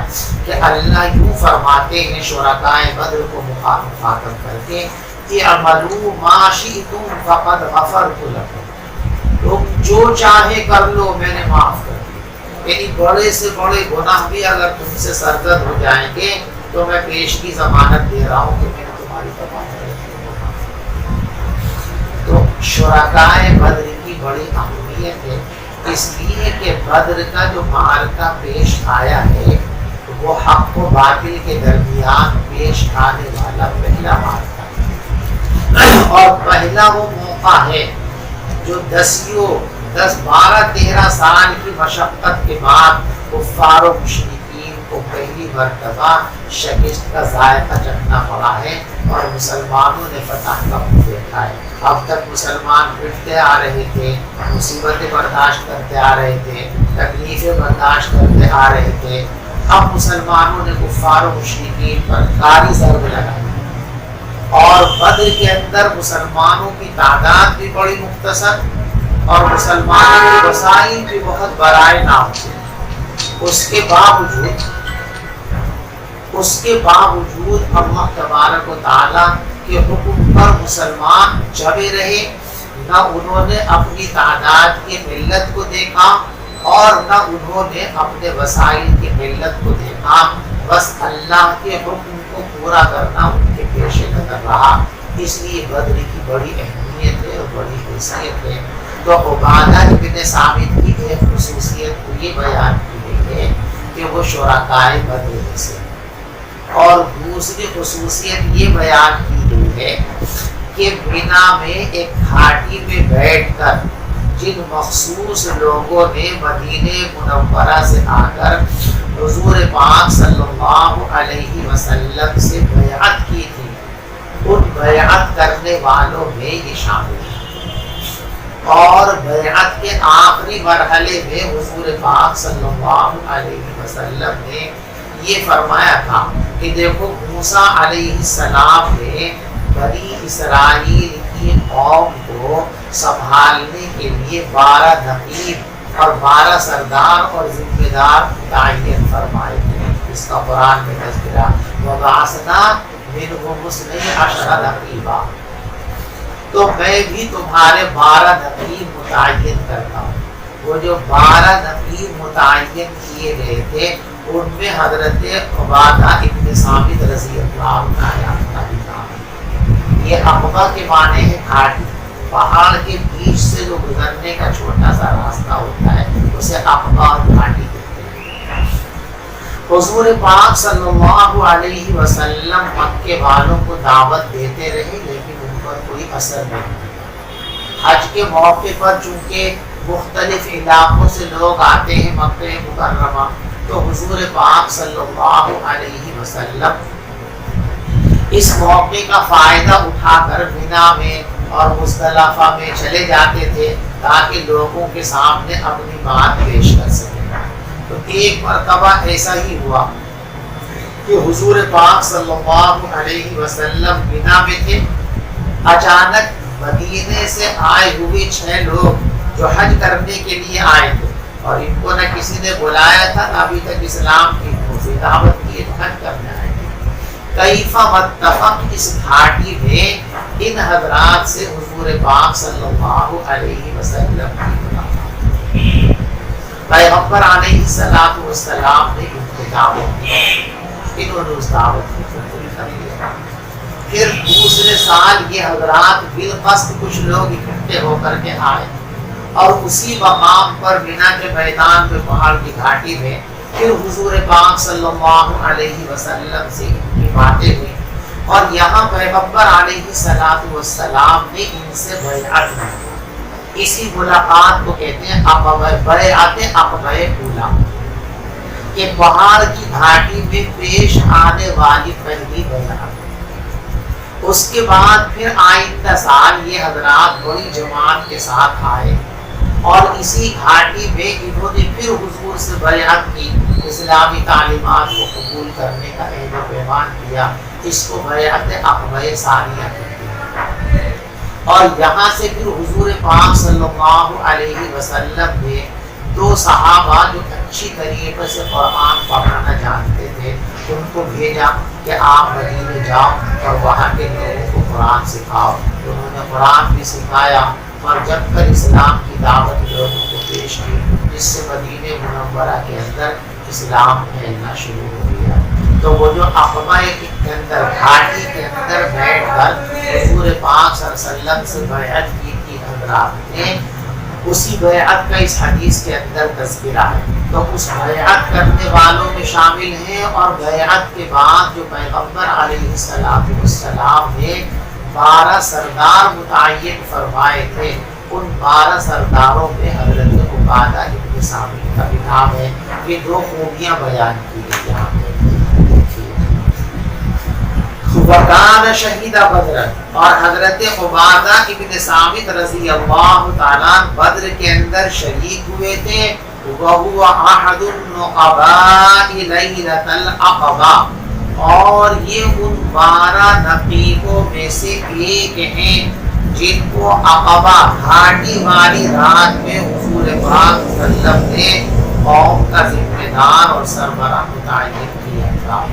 کہ اللہ یوں فرماتے ہیں شرکائے بدر کو مخاطب کر کے کہ اعملوا ما شئتم فقد غفرت لكم، تم جو چاہے کر لو میں نے معاف کر دیا۔ یعنی بڑے سے بڑے گناہ بھی اگر تم سے سرزد ہو جائیں گے تو میں پیشگی ضمانت دے رہا ہوں کہ میں نے تمہاری تباہ کر دی۔ تو شرکائے بدر کی بڑی اہمیت ہے اس لیے کہ بدر کا جو معرکہ پیش آیا ہے وہ حق و باطل کے درمیان پیش آنے والا پہلا معرکہ ہے، اور پہلا وہ موقع ہے جو 12 سال کی مشقت کے بعد کفار و مشرکین کو پہلی مرتبہ شکست کا ذائقہ چکھنا پڑا ہے اور مسلمانوں نے فتح کا منہ دیکھا ہے۔ اب تک مسلمان پٹتے آ رہے تھے، مصیبتیں برداشت کرتے آ رہے تھے، تکلیفیں برداشت کرتے آ رہے تھے، اب مسلمانوں نے کفار و مشرکین پر کاری ضرب لگائی اور بدر کے اندر مسلمانوں کی تعداد بھی بڑی مختصر اور مسلمانوں کے وسائل بھی بہت برائے نام تھے۔ اس کے باوجود اللہ تبارک و تعالیٰ کے حکم پر مسلمان جمے رہے، نہ انہوں نے اپنی تعداد کی ملت کو دیکھا اور نہ انہوں نے اپنے وسائل کی ملت کو دیکھا، بس اللہ کے حکم کو پورا کرنا ان کے پیش نظر رہا۔ اس لیے بدر کی بڑی اہمیت ہے اور بڑی حیثیت ہے۔ تو عبادہ ابن صامت کی ایک خصوصیت کو یہ بیان کی گئی ہے کہ وہ شرکائے بدر میں سے، اور دوسری خصوصیت یہ بیان کی گئی ہے کہ مینا میں ایک گھاٹی میں بیٹھ کر جن مخصوص لوگوں نے مدینہ منورہ سے آ کر حضور پاک صلی اللہ علیہ وسلم سے بیعت کی تھی، ان بیعت کرنے والوں میں یہ شامل ہے۔ اور بیعت کے آخری مرحلے میں حضور پاک صلی اللہ علیہ وسلم نے یہ فرمایا تھا کہ دیکھو موسیٰ علیہ السلام نے بنی اسرائیل کی قوم کو سنبھالنے کے لیے 12 نقیب اور 12 سردار اور ذمہ دار متعین فرمائے تھے۔ اس کا قرآن میں تذکرہ وَبَعَثْنَا مِنْهُمُ اثْنَيْ عَشَرَ نَقِيبًا، تو میں بھی تمہارے 12 نقیب متعین کرتا ہوں۔ وہ جو 12 نقیب متعین کیے گئے تھے ان میں حضرت عبادہ ابن صامت رضی اللہ عنہ بھی تھا۔ یہ عقبہ کے معنی ہے گھاٹی، پہاڑ کے بیچ سے جو گزرنے کا چھوٹا سا راستہ ہوتا ہے اسے عقبہ اور گھاٹی کہتے ہیں۔ حضور پاک صلی اللہ علیہ وسلم مکے والوں کو دعوت دیتے رہے لیکن ان پر کوئی اثر نہیں۔ حج کے موقع پر چونکہ مختلف علاقوں سے لوگ آتے ہیں مکہ مکرمہ، تو حضور پاک صلی اللہ علیہ وسلم اس موقع کا فائدہ اٹھا کر مینا میں اور مزدلفہ میں چلے جاتے تھے تاکہ لوگوں کے سامنے اپنی بات پیش کر سکیں۔ تو ایک مرتبہ ایسا ہی ہوا کہ حضور پاک صلی اللہ علیہ وسلم مینا میں تھے، اچانک مدینے سے آئے ہوئے 6 لوگ جو حج کرنے کے لیے آئے تھے اور ان کو نہ کسی نے بلایا تھا نہ ابھی تک اسلام کی کوئی دعوت کی حج کرنے آئے تھے۔ کیفا متفق اس گھاٹی میں ان حضرات سے حضور پاک صلی اللہ علیہ وسلم کی ملاقات، پیغمبر علیہ السلام نے ان کو دعوت دی، انہوں نے اس دعوت کو قبول کر لیا۔ پھر دوسرے سال یہ حضرات بالقصد کچھ لوگ اکٹھے ہو کر کے آئے اور اسی مقام پر مینا کے میدان پہ پہاڑ کی گھاٹی میں پھر حضور پاک صلی اللہ علیہ وسلم سے ان کی باتیں ہوئی اور یہاں پیغمبر علیہ السلام نے ان سے بیعت کی۔ اسی ملاقات کو کہتے ہیں بیعت عقبہ اولیٰ، کہ پہاڑ کی گھاٹی میں پیش آنے والی پہلی بیعت۔ اس کے بعد پھر آئندہ سال یہ حضرات بڑی جماعت کے ساتھ آئے اور اسی گھاٹی میں انہوں نے پھر حضور سے بیعت کی، اسلامی تعلیمات کو قبول کرنے کا عہد و پیمان کیا۔ اس کو بیعت عقبہ ثانیہ کہتے ہیں۔ اور یہاں سے پھر حضور پاک صلی اللہ علیہ وسلم نے 2 صحابہ جو اچھی طریقے سے قرآن پڑھنا جانتے تھے ان کو بھیجا کہ آپ مدینے جاؤ اور وہاں کے لوگوں کو قرآن سکھاؤ۔ انہوں نے قرآن بھی سکھایا اور جب کر اسلام کی دعوت لوگوں کو پیش کی، جس سے مدینہ منورہ کے اندر اسلام پھیلنا شروع ہو گیا۔ تو وہ جو عقبہ کے اندر گھاٹی کے اندر بیٹھ کر حضور پاک صلی اللہ علیہ وسلم سے بیعت کی تھی حضرات نے، اسی بیعت کا اس حدیث کے اندر تذکرہ ہے۔ تو اس بیعت کرنے والوں میں شامل ہیں اور بیعت کے بعد جو پیغمبر علیہ السلام نے 12 سردار متعین فرمائے تھے، ان 12 سرداروں میں حضرت عبادہ ابن صامت کا بھی نام ہے۔ یہ 2 خوبیاں بیان کی گئی یہاں پہ۔ وَكَانَ شَهِيدَ بَدْرٍ، اور حضرت عبادہ ابن صامت رضی اللہ تعالیٰ بدر کے اندر شریک ہوئے تھے۔ وَهُوَ أَحَدُ النُّقَبَاءِ لَيْلَةَ الْعَقَبَةِ، اور یہ ان 12 نقیبوں میں سے ایک ہیں جن کو عقبہ گھاٹی والی رات میں حضور پاک صلی اللہ علیہ وسلم نے قوم کا ذمہ دار اور سربراہ متعین کیا تھا۔